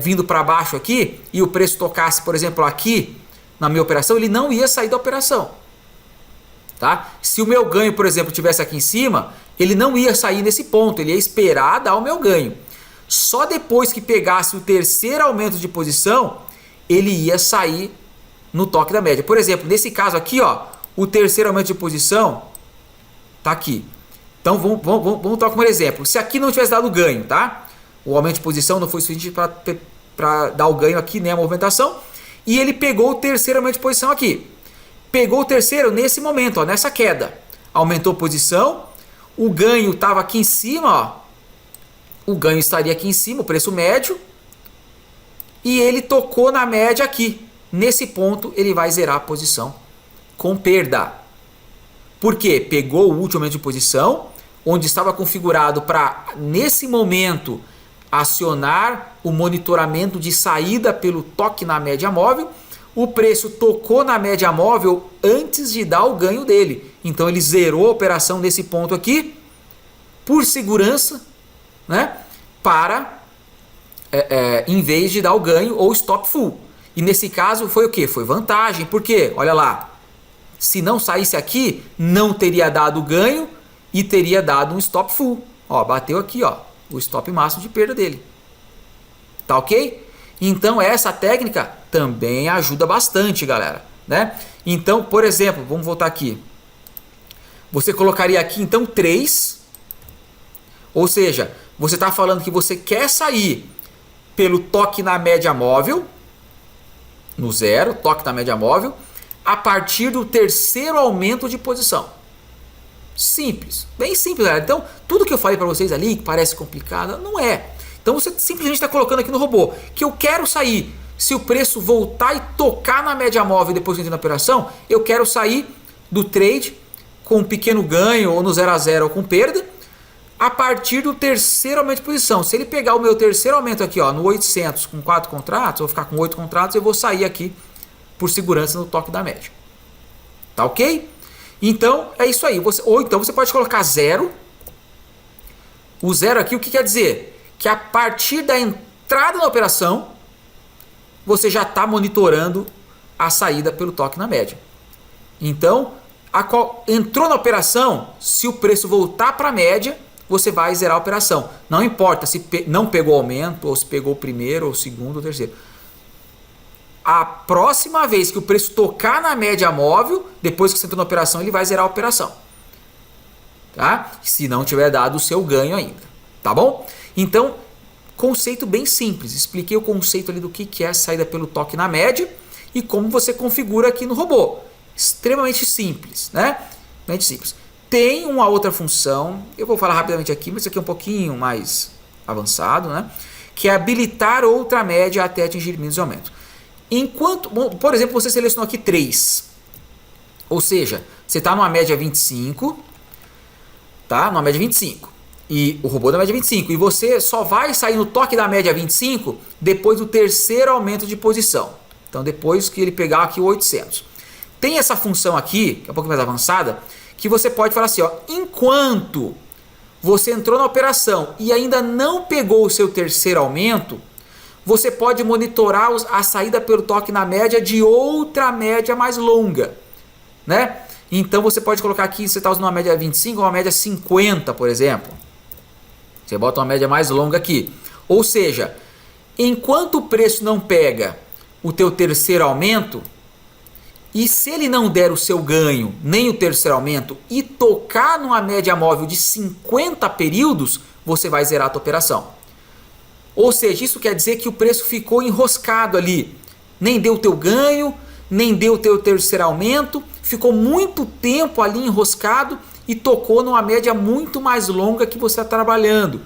vindo para baixo aqui e o preço tocasse, por exemplo, aqui na minha operação, ele não ia sair da operação. Tá? Se o meu ganho, por exemplo, tivesse aqui em cima, ele não ia sair nesse ponto, ele ia esperar dar o meu ganho. Só depois que pegasse o terceiro aumento de posição, ele ia sair no toque da média. Por exemplo, nesse caso aqui, ó, o terceiro aumento de posição tá aqui. Então vamos tomar como exemplo. Se aqui não tivesse dado ganho, tá? O aumento de posição não foi suficiente para dar o ganho aqui, né, a movimentação. E ele pegou o terceiro aumento de posição aqui. Pegou o terceiro nesse momento, ó, nessa queda. Aumentou a posição. O ganho estava aqui em cima, ó. O ganho estaria aqui em cima, o preço médio. E ele tocou na média aqui. Nesse ponto, ele vai zerar a posição com perda. Por quê? Pegou o último aumento de posição, onde estava configurado para, nesse momento, acionar o monitoramento de saída pelo toque na média móvel. O preço tocou na média móvel antes de dar o ganho dele. Então ele zerou a operação nesse ponto aqui, por segurança, né? Para, em vez de dar o ganho ou stop full. E nesse caso foi o que? Foi vantagem. Por quê? Olha lá. Se não saísse aqui, não teria dado ganho e teria dado um stop full. Ó, bateu aqui, ó, o stop máximo de perda dele. Tá ok? Então essa técnica também ajuda bastante, galera, né? Então, por exemplo, vamos voltar aqui. Você colocaria aqui então 3. Ou seja, você está falando que você quer sair pelo toque na média móvel, no zero, toque na média móvel, a partir do terceiro aumento de posição. Simples, bem simples, galera. Então, tudo que eu falei para vocês ali, que parece complicado, não é. Então, você simplesmente está colocando aqui no robô que eu quero sair. Se o preço voltar e tocar na média móvel depois que eu entrei na operação, eu quero sair do trade com um pequeno ganho, ou no 0 a 0 ou com perda, a partir do terceiro aumento de posição. Se ele pegar o meu terceiro aumento aqui, ó, no 800 com 4 contratos, eu vou ficar com 8 contratos, eu vou sair aqui por segurança no toque da média. Tá ok? Então é isso aí. Ou então você pode colocar 0. O 0 aqui o que quer dizer? Que a partir da entrada na operação, você já está monitorando a saída pelo toque na média. Então, entrou na operação, se o preço voltar para a média, você vai zerar a operação. Não importa se não pegou aumento, ou se pegou o primeiro, ou o segundo, ou o terceiro. A próxima vez que o preço tocar na média móvel, depois que você entrou na operação, ele vai zerar a operação. Tá? Se não tiver dado o seu ganho ainda. Tá bom? Então, conceito bem simples. Expliquei o conceito ali do que é a saída pelo toque na média e como você configura aqui no robô. Extremamente simples, né? Extremamente simples. Tem uma outra função, eu vou falar rapidamente aqui, mas isso aqui é um pouquinho mais avançado, né? Que é habilitar outra média até atingir limites de aumento. Enquanto, por exemplo, você selecionou aqui 3. Ou seja, você está numa média 25, tá? Numa média 25. E o robô da média 25. E você só vai sair no toque da média 25 depois do terceiro aumento de posição. Então, depois que ele pegar aqui o 800. Tem essa função aqui, que é um pouco mais avançada, que você pode falar assim, ó, enquanto você entrou na operação e ainda não pegou o seu terceiro aumento, você pode monitorar a saída pelo toque na média de outra média mais longa, né? Então você pode colocar aqui, você está usando uma média 25 ou uma média 50, por exemplo. Você bota uma média mais longa aqui. Ou seja, enquanto o preço não pega o teu terceiro aumento, e se ele não der o seu ganho, nem o terceiro aumento, e tocar numa média móvel de 50 períodos, você vai zerar a tua operação. Ou seja, isso quer dizer que o preço ficou enroscado ali. Nem deu o teu ganho, nem deu o teu terceiro aumento, ficou muito tempo ali enroscado e tocou numa média muito mais longa que você está trabalhando.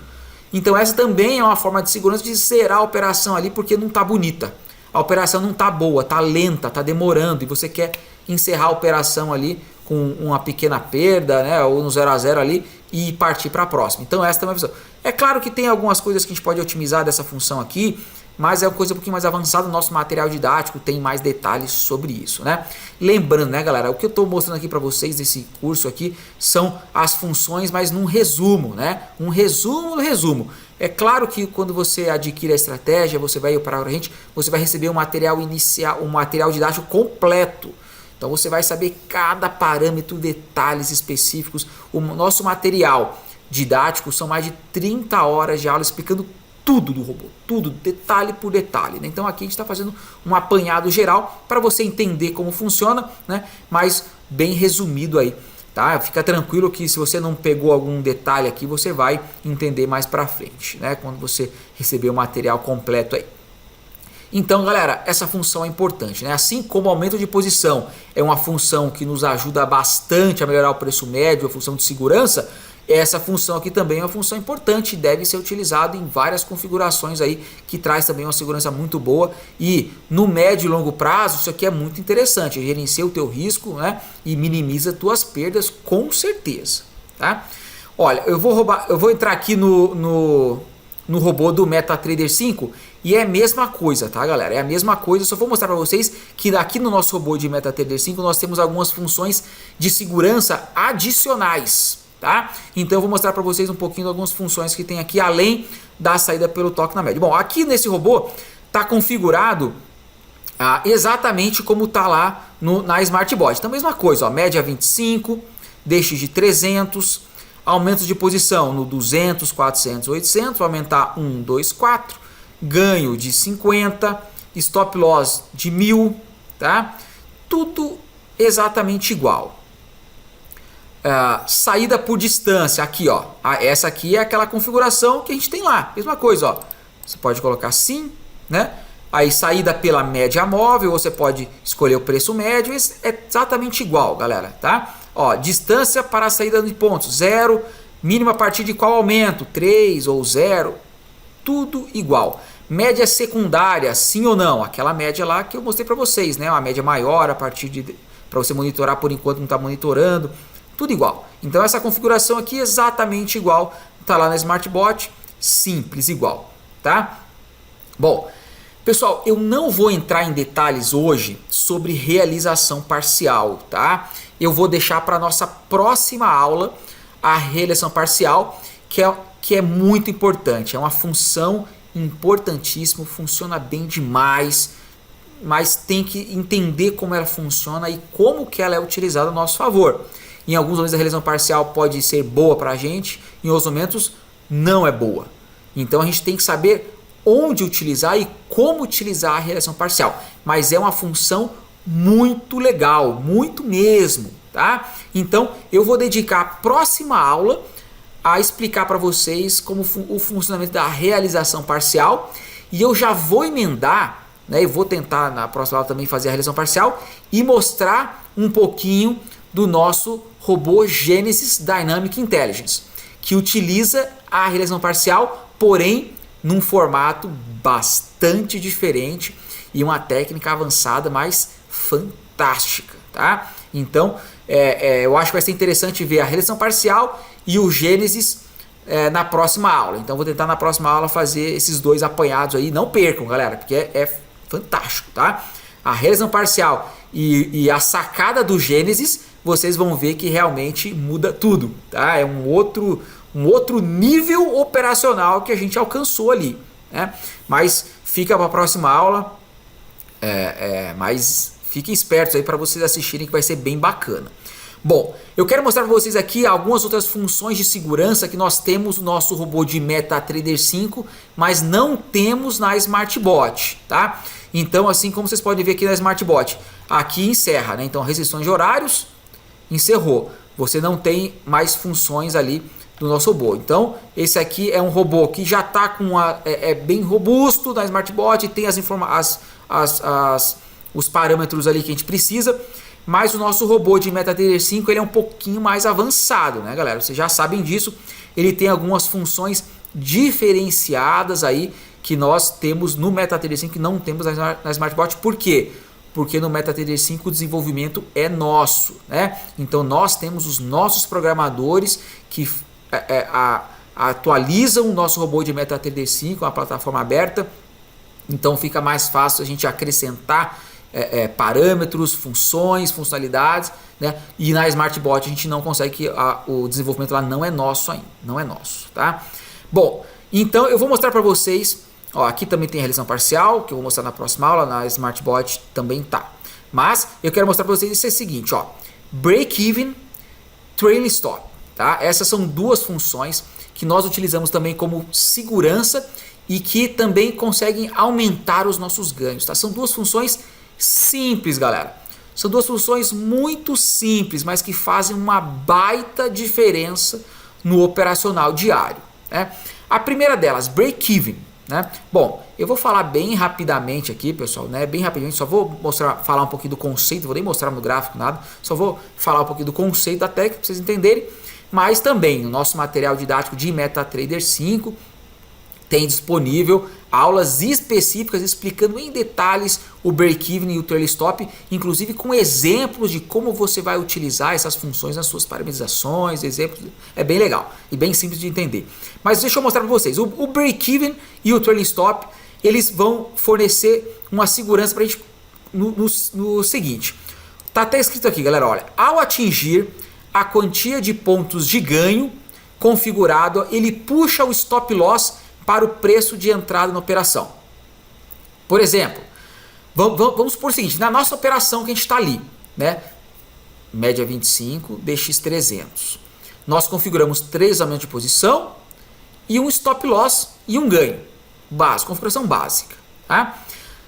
Então essa também é uma forma de segurança de zerar a operação ali, porque não está bonita. A operação não está boa, está lenta, está demorando e você quer encerrar a operação ali com uma pequena perda, né, ou no 0 a 0 ali e partir para a próxima. Então essa também é uma visão. É claro que tem algumas coisas que a gente pode otimizar dessa função aqui, mas é uma coisa um pouquinho mais avançada. O nosso material didático tem mais detalhes sobre isso, né? Lembrando, né, galera, o que eu estou mostrando aqui para vocês nesse curso aqui são as funções, mas num resumo, né? Um resumo do resumo. É claro que quando você adquire a estratégia, você vai operar com a gente, você vai receber um material inicial, um material didático completo. Então você vai saber cada parâmetro, detalhes específicos. O nosso material didático são mais de 30 horas de aula explicando tudo do robô, tudo, detalhe por detalhe, né? Então aqui a gente está fazendo um apanhado geral para você entender como funciona, né? Mas bem resumido aí, tá? Fica tranquilo que se você não pegou algum detalhe aqui, você vai entender mais para frente, né? Quando você receber o material completo aí. Então, galera, essa função é importante, né? Assim como o aumento de posição é uma função que nos ajuda bastante a melhorar o preço médio, a função de segurança, essa função aqui também é uma função importante e deve ser utilizada em várias configurações aí, que traz também uma segurança muito boa. E no médio e longo prazo, isso aqui é muito interessante, gerencia o teu risco, né? E minimiza tuas perdas com certeza, tá? Olha, eu vou entrar aqui no robô do MetaTrader 5 e é a mesma coisa, tá, galera? É a mesma coisa, só vou mostrar para vocês que aqui no nosso robô de MetaTrader 5 nós temos algumas funções de segurança adicionais, tá? Então eu vou mostrar para vocês um pouquinho de algumas funções que tem aqui, além da saída pelo toque na média. Bom, aqui nesse robô está configurado exatamente como está lá na SmartBot. Então, mesma coisa, ó, média 25, deixe de 300, aumentos de posição no 200, 400, 800, vai aumentar 1, 2, 4, ganho de 50, stop loss de 1000, tá? Tudo exatamente igual. Saída por distância, aqui ó, essa aqui é aquela configuração que a gente tem lá, mesma coisa ó, você pode colocar assim, né? Aí saída pela média móvel, você pode escolher o preço médio, é exatamente igual, galera, tá? Ó, distância para a saída de pontos, 0, mínima a partir de qual aumento, 3 ou 0, tudo igual. Média secundária, sim ou não, aquela média lá que eu mostrei para vocês, né? Uma média maior a partir de, para você monitorar, por enquanto não está monitorando, tudo igual. Então essa configuração aqui é exatamente igual, tá lá na SmartBot, simples, igual, tá? Bom, pessoal, eu não vou entrar em detalhes hoje sobre realização parcial, tá? Eu vou deixar para nossa próxima aula a realização parcial, que é muito importante, é uma função importantíssima, funciona bem demais, mas tem que entender como ela funciona e como que ela é utilizada a nosso favor. Em alguns momentos a realização parcial pode ser boa para a gente, em outros momentos não é boa. Então a gente tem que saber onde utilizar e como utilizar a realização parcial. Mas é uma função muito legal, muito mesmo, tá? Então eu vou dedicar a próxima aula a explicar para vocês como o funcionamento da realização parcial, e eu já vou emendar, né, eu vou tentar na próxima aula também fazer a realização parcial e mostrar um pouquinho do nosso robô Genesis Dynamic Intelligence, que utiliza a realização parcial, porém num formato bastante diferente e uma técnica avançada, mas fantástica, tá? Então eu acho que vai ser interessante ver a realização parcial e o Genesis na próxima aula. Então vou tentar na próxima aula fazer esses dois apanhados aí. Não percam, galera, porque é fantástico, tá? A realização parcial e a sacada do Genesis, vocês vão ver que realmente muda tudo, tá? É um outro nível operacional que a gente alcançou ali, né? Mas fica para a próxima aula, mas fiquem espertos aí para vocês assistirem, que vai ser bem bacana. Bom, eu quero mostrar para vocês aqui algumas outras funções de segurança que nós temos no nosso robô de MetaTrader 5, mas não temos na SmartBot, tá? Então, assim como vocês podem ver aqui na SmartBot, aqui encerra, né? Então, restrições de horários, encerrou. Você não tem mais funções ali do nosso robô. Então, esse aqui é um robô que já está com bem robusto na SmartBot, tem os parâmetros ali que a gente precisa. Mas o nosso robô de MetaTrader 5 ele é um pouquinho mais avançado, né, galera? Vocês já sabem disso. Ele tem algumas funções diferenciadas aí que nós temos no MetaTrader 5 que não temos na SmartBot. Por quê? Porque no MetaTrader 5 o desenvolvimento é nosso, né? Então nós temos os nossos programadores que atualizam o nosso robô de MetaTrader 5, uma plataforma aberta. Então fica mais fácil a gente acrescentar parâmetros, funções, funcionalidades, né? E na SmartBot a gente não consegue, o desenvolvimento lá não é nosso ainda, não é nosso, tá? Bom, então eu vou mostrar para vocês, ó, aqui também tem a realização parcial, que eu vou mostrar na próxima aula, na SmartBot também tá. Mas eu quero mostrar para vocês isso é o seguinte, ó, break-even, trailing stop, tá? Essas são duas funções que nós utilizamos também como segurança e que também conseguem aumentar os nossos ganhos, tá? São duas funções simples, galera. São duas funções muito simples, mas que fazem uma baita diferença no operacional diário, né? A primeira delas, break-even, né? Bom, eu vou falar bem rapidamente aqui, pessoal, né? Bem rapidamente, só vou falar um pouquinho do conceito, vou nem mostrar no gráfico nada, só vou falar um pouquinho do conceito da técnica para vocês entenderem, mas também no nosso material didático de MetaTrader 5 tem disponível aulas específicas explicando em detalhes o break-even e o trailing stop, inclusive com exemplos de como você vai utilizar essas funções nas suas parametrizações, exemplos, é bem legal e bem simples de entender. Mas deixa eu mostrar para vocês, o break-even e o trailing stop, eles vão fornecer uma segurança para a gente no seguinte, tá até escrito aqui, galera, olha, ao atingir a quantia de pontos de ganho configurado, ele puxa o stop loss para o preço de entrada na operação. Por exemplo, vamos supor o seguinte, na nossa operação que a gente está ali, né? Média 25, DX 300. Nós configuramos 3 aumentos de posição e um stop loss e um ganho. Básico, configuração básica. Tá?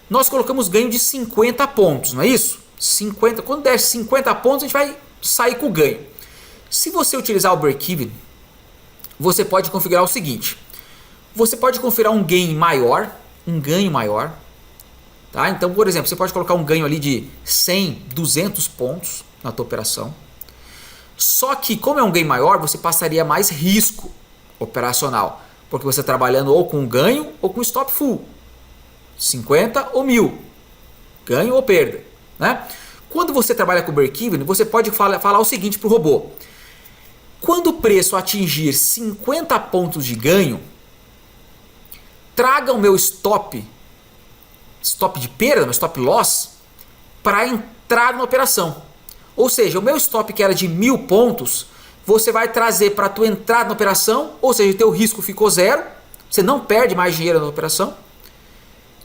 Nós colocamos ganho de 50 pontos, não é isso? 50, quando der 50 pontos, a gente vai sair com o ganho. Se você utilizar o break-even, você pode configurar o seguinte. Você pode configurar um ganho maior, tá? Então, por exemplo, você pode colocar um ganho ali de 100, 200 pontos na tua operação. Só que, como é um ganho maior, você passaria mais risco operacional, porque você está trabalhando ou com ganho ou com stop full, 50 ou 1000, ganho ou perda, né? Quando você trabalha com break-even, você pode falar o seguinte para o robô: quando o preço atingir 50 pontos de ganho, traga o meu stop de perda, meu stop loss, para entrar na operação. Ou seja, o meu stop que era de 1000 pontos, você vai trazer para a tua entrada na operação, ou seja, o teu risco ficou zero, você não perde mais dinheiro na operação,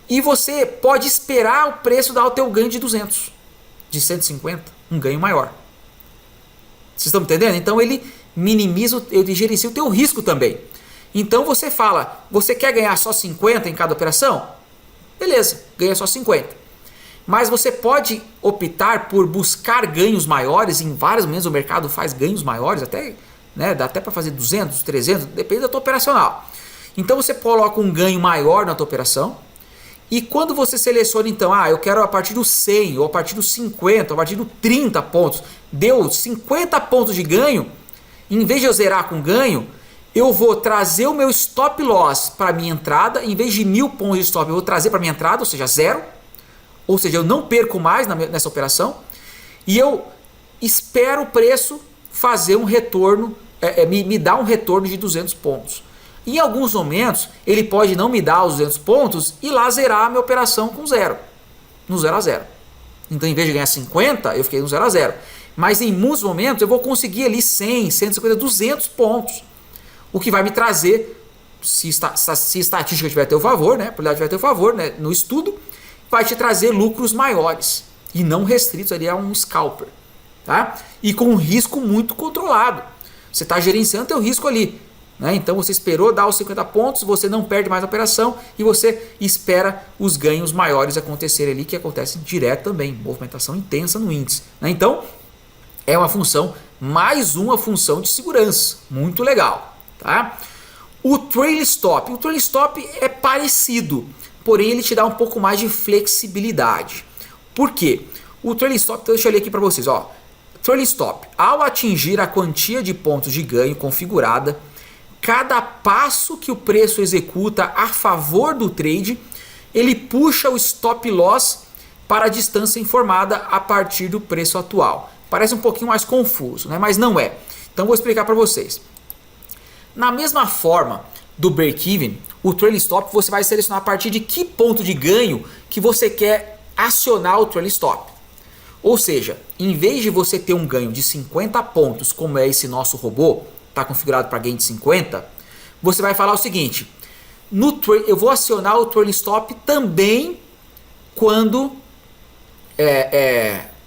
e você pode esperar o preço dar o teu ganho de 200, de 150, um ganho maior. Vocês estão me entendendo? Então ele minimiza, ele gerencia o teu risco também. Então você fala, você quer ganhar só 50 em cada operação? Beleza, ganha só 50. Mas você pode optar por buscar ganhos maiores. Em vários momentos o mercado faz ganhos maiores, até, né, dá até para fazer 200, 300, depende da tua operacional. Então você coloca um ganho maior na tua operação. E quando você seleciona então, eu quero a partir dos 100, ou a partir dos 50, ou a partir dos 30 pontos, deu 50 pontos de ganho, em vez de eu zerar com ganho, eu vou trazer o meu stop loss para a minha entrada. Em vez de 1000 pontos de stop, eu vou trazer para a minha entrada, ou seja, zero. Ou seja, eu não perco mais nessa operação. E eu espero o preço fazer um retorno, me dar um retorno de 200 pontos. Em alguns momentos, ele pode não me dar os 200 pontos e lá zerar a minha operação com zero. No 0 a 0. Então, em vez de ganhar 50, eu fiquei no 0 a 0. Mas em muitos momentos, eu vou conseguir ali 100, 150, 200 pontos. O que vai me trazer, se a estatística tiver a teu favor, né, a probabilidade tiver a teu favor, né, no estudo, vai te trazer lucros maiores. E não restritos ali a um scalper. Tá? E com um risco muito controlado. Você está gerenciando teu risco ali. Né? Então você esperou dar os 50 pontos, você não perde mais a operação e você espera os ganhos maiores acontecerem ali, que acontecem direto também, movimentação intensa no índice. Né? Então é uma função, mais uma função de segurança, muito legal. Tá? O trail stop é parecido, porém ele te dá um pouco mais de flexibilidade. Por quê? O trail stop, deixa eu ler aqui para vocês. Trail stop, ao atingir a quantia de pontos de ganho configurada, cada passo que o preço executa a favor do trade, ele puxa o stop loss para a distância informada a partir do preço atual. Parece um pouquinho mais confuso, né? Mas não é. Então vou explicar para vocês. Na mesma forma do break-even, o trail stop você vai selecionar a partir de que ponto de ganho que você quer acionar o trail stop. Ou seja, em vez de você ter um ganho de 50 pontos, como é esse nosso robô, está configurado para gain de 50, você vai falar o seguinte, eu vou acionar o trail stop também quando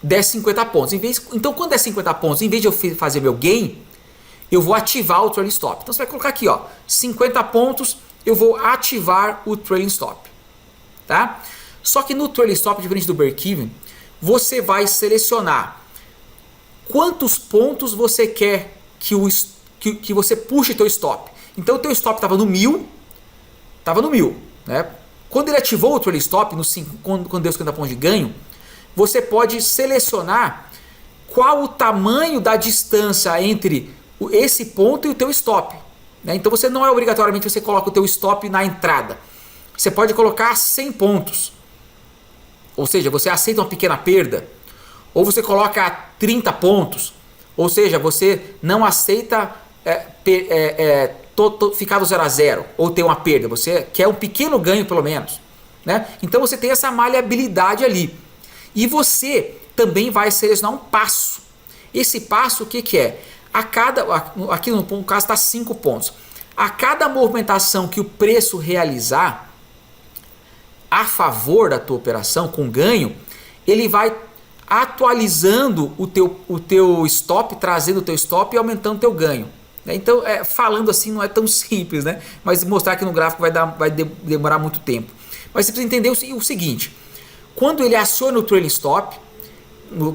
der 50 pontos. Então quando der 50 pontos, em vez de eu fazer meu gain, eu vou ativar o trail stop. Então você vai colocar aqui, 50 pontos, eu vou ativar o trail stop. Tá? Só que no trail stop, diferente do break-even, você vai selecionar quantos pontos você quer que você puxe o teu stop. Então o teu stop estava no 1000, né? Quando ele ativou o trail stop, quando deu 50 pontos de ganho, você pode selecionar qual o tamanho da distância entre esse ponto e o teu stop. Né? Então você não obrigatoriamente você coloca o teu stop na entrada. Você pode colocar 100 pontos. Ou seja, você aceita uma pequena perda. Ou você coloca 30 pontos. Ou seja, você não aceita ficar do 0 a 0 ou ter uma perda. Você quer um pequeno ganho pelo menos. Né? Então você tem essa maleabilidade ali. E você também vai selecionar um passo. Esse passo o que é? Aqui no caso está 5 pontos. A cada movimentação que o preço realizar a favor da tua operação com ganho, ele vai atualizando o teu stop, trazendo o teu stop e aumentando o teu ganho. Então, falando assim não é tão simples, né? Mas mostrar aqui no gráfico vai demorar muito tempo. Mas você precisa entender o seguinte, quando ele aciona o trailing stop,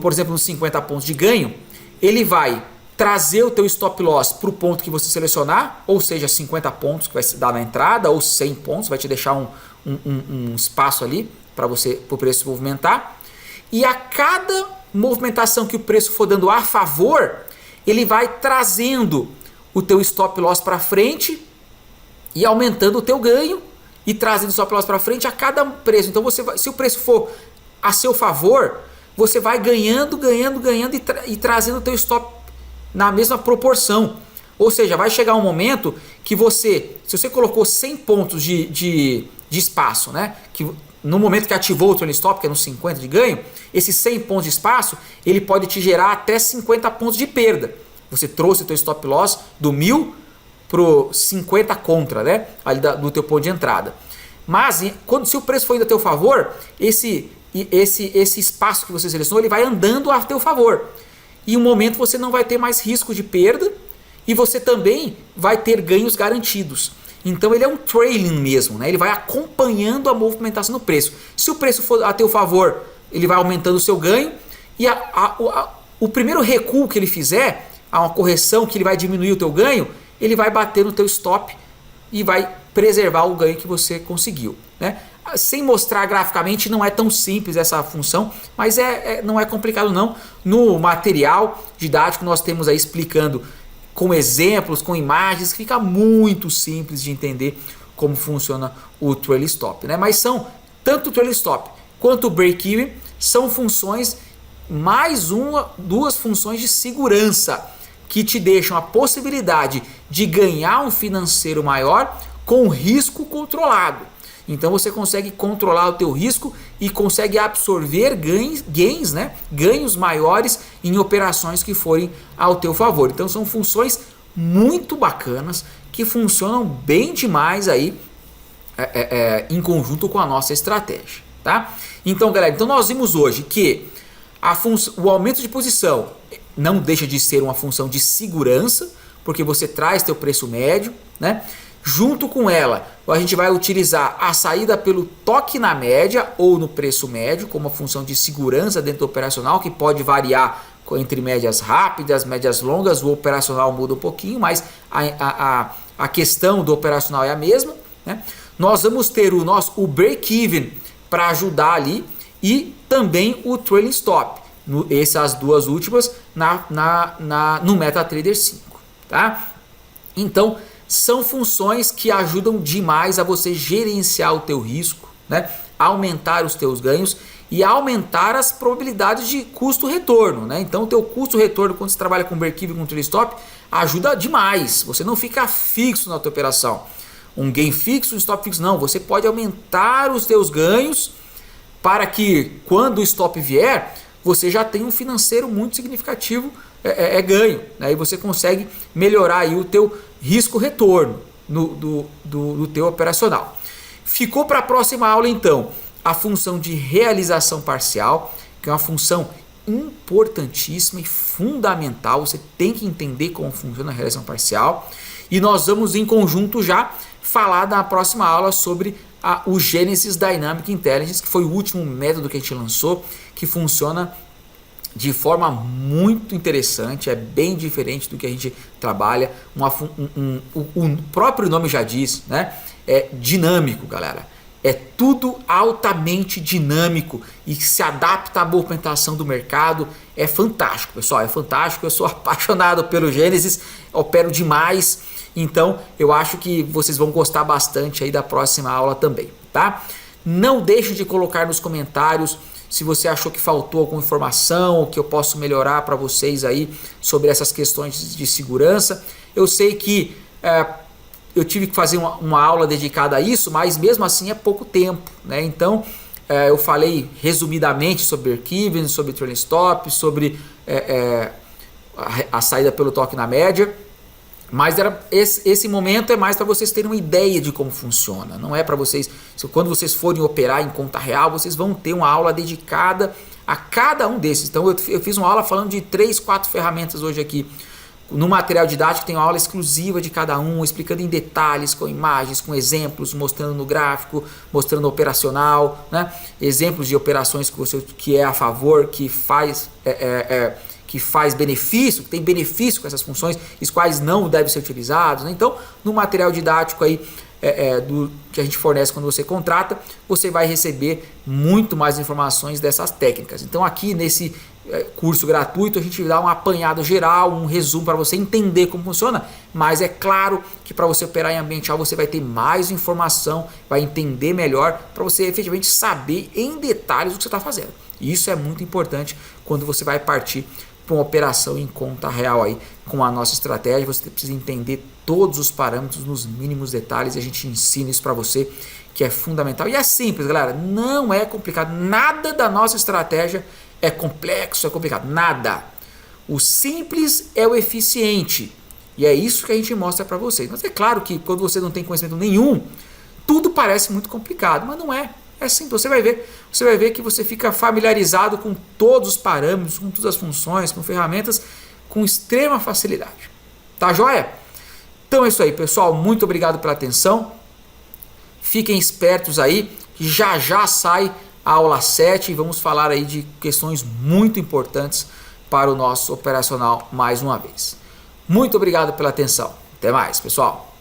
por exemplo, nos 50 pontos de ganho, ele vai trazer o teu stop loss para o ponto que você selecionar, ou seja, 50 pontos que vai se dar na entrada, ou 100 pontos, vai te deixar um espaço ali para o preço se movimentar. E a cada movimentação que o preço for dando a favor, ele vai trazendo o teu stop loss para frente e aumentando o teu ganho e trazendo o stop loss para frente a cada preço. Então, se o preço for a seu favor, você vai ganhando e trazendo o teu stop na mesma proporção. Ou seja, vai chegar um momento que se você colocou 100 pontos de espaço, né? Que no momento que ativou o trailing stop, que é no 50 de ganho, esses 100 pontos de espaço, ele pode te gerar até 50 pontos de perda. Você trouxe o teu stop loss do 1000 para 50 contra, né? Ali do teu ponto de entrada. Mas se o preço for indo a teu favor, esse espaço que você selecionou, ele vai andando a teu favor. e em um momento você não vai ter mais risco de perda e você também vai ter ganhos garantidos. Então ele é um trailing mesmo, né? Ele vai acompanhando a movimentação do preço. Se o preço for a teu favor, ele vai aumentando o seu ganho, e o primeiro recuo que ele fizer, uma correção que ele vai diminuir o teu ganho, ele vai bater no teu stop e vai preservar o ganho que você conseguiu, né? Sem mostrar graficamente, não é tão simples essa função, mas não é complicado não. No material didático nós temos aí explicando com exemplos, com imagens, que fica muito simples de entender como funciona o trailing stop, né? Mas são tanto o trailing stop quanto o break-even são funções, mais duas funções de segurança que te deixam a possibilidade de ganhar um financeiro maior com risco controlado. Então você consegue controlar o teu risco e consegue absorver ganhos, né? Ganhos maiores em operações que forem ao teu favor. Então são funções muito bacanas que funcionam bem demais aí em conjunto com a nossa estratégia, tá? Então, galera, nós vimos hoje que o aumento de posição não deixa de ser uma função de segurança, porque você traz teu preço médio, né? Junto com ela, a gente vai utilizar a saída pelo toque na média ou no preço médio como uma função de segurança dentro do operacional, que pode variar entre médias rápidas, médias longas. O operacional muda um pouquinho, mas a questão do operacional é a mesma, né? Nós vamos ter o break-even para ajudar ali e também o trailing stop. Essas duas últimas no MetaTrader 5. Tá? Então, são funções que ajudam demais a você gerenciar o teu risco, né? Aumentar os teus ganhos e aumentar as probabilidades de custo-retorno, né? Então o teu custo-retorno quando você trabalha com break-even, com trailing stop, ajuda demais. Você não fica fixo na tua operação. Um gain fixo, um stop fixo, não. Você pode aumentar os teus ganhos para que quando o stop vier, você já tenha um financeiro muito significativo ganho, né? E você consegue melhorar aí o teu risco-retorno do teu operacional. Ficou para a próxima aula então a função de realização parcial, que é uma função importantíssima e fundamental. Você tem que entender como funciona a realização parcial, e nós vamos em conjunto já falar na próxima aula sobre o Genesis Dynamic Intelligence, que foi o último método que a gente lançou, que funciona de forma muito interessante, é bem diferente do que a gente trabalha. O próprio nome já diz, né? É dinâmico, galera. É tudo altamente dinâmico e se adapta à movimentação do mercado. É fantástico, pessoal, é fantástico. Eu sou apaixonado pelo Genesis, opero demais. Então eu acho que vocês vão gostar bastante aí da próxima aula também, tá? Não deixe de colocar nos comentários se você achou que faltou alguma informação, que eu posso melhorar para vocês aí sobre essas questões de segurança. Eu sei que eu tive que fazer uma aula dedicada a isso, mas mesmo assim é pouco tempo, né? Então eu falei resumidamente sobre break-even, sobre trailing stop, sobre a saída pelo toque na média. Mas esse momento é mais para vocês terem uma ideia de como funciona. Não é para vocês, quando vocês forem operar em conta real, vocês vão ter uma aula dedicada a cada um desses. Então eu fiz uma aula falando de 3, 4 ferramentas hoje aqui. No material didático tem uma aula exclusiva de cada um, explicando em detalhes, com imagens, com exemplos, mostrando no gráfico, mostrando no operacional, né? Exemplos de operações que é a favor, que faz benefício, que tem benefício com essas funções, os quais não devem ser utilizados, né? Então, no material didático aí, que a gente fornece quando você contrata, você vai receber muito mais informações dessas técnicas. Então, aqui nesse curso gratuito, a gente dá um apanhado geral, um resumo para você entender como funciona, mas é claro que para você operar em ambiente real, você vai ter mais informação, vai entender melhor, para você efetivamente saber em detalhes o que você está fazendo. E isso é muito importante quando você vai partir para uma operação em conta real aí com a nossa estratégia. Você precisa entender todos os parâmetros nos mínimos detalhes, e a gente ensina isso para você, que é fundamental. E é simples, galera, não é complicado. Nada da nossa estratégia é complexo, é complicado, nada. O simples é o eficiente, e é isso que a gente mostra para vocês. Mas é claro que quando você não tem conhecimento nenhum, tudo parece muito complicado, mas não é. É simples, você vai ver que você fica familiarizado com todos os parâmetros, com todas as funções, com ferramentas, com extrema facilidade. Tá joia? Então é isso aí, pessoal. Muito obrigado pela atenção. Fiquem espertos aí, que já já sai a aula 7 e vamos falar aí de questões muito importantes para o nosso operacional mais uma vez. Muito obrigado pela atenção. Até mais, pessoal.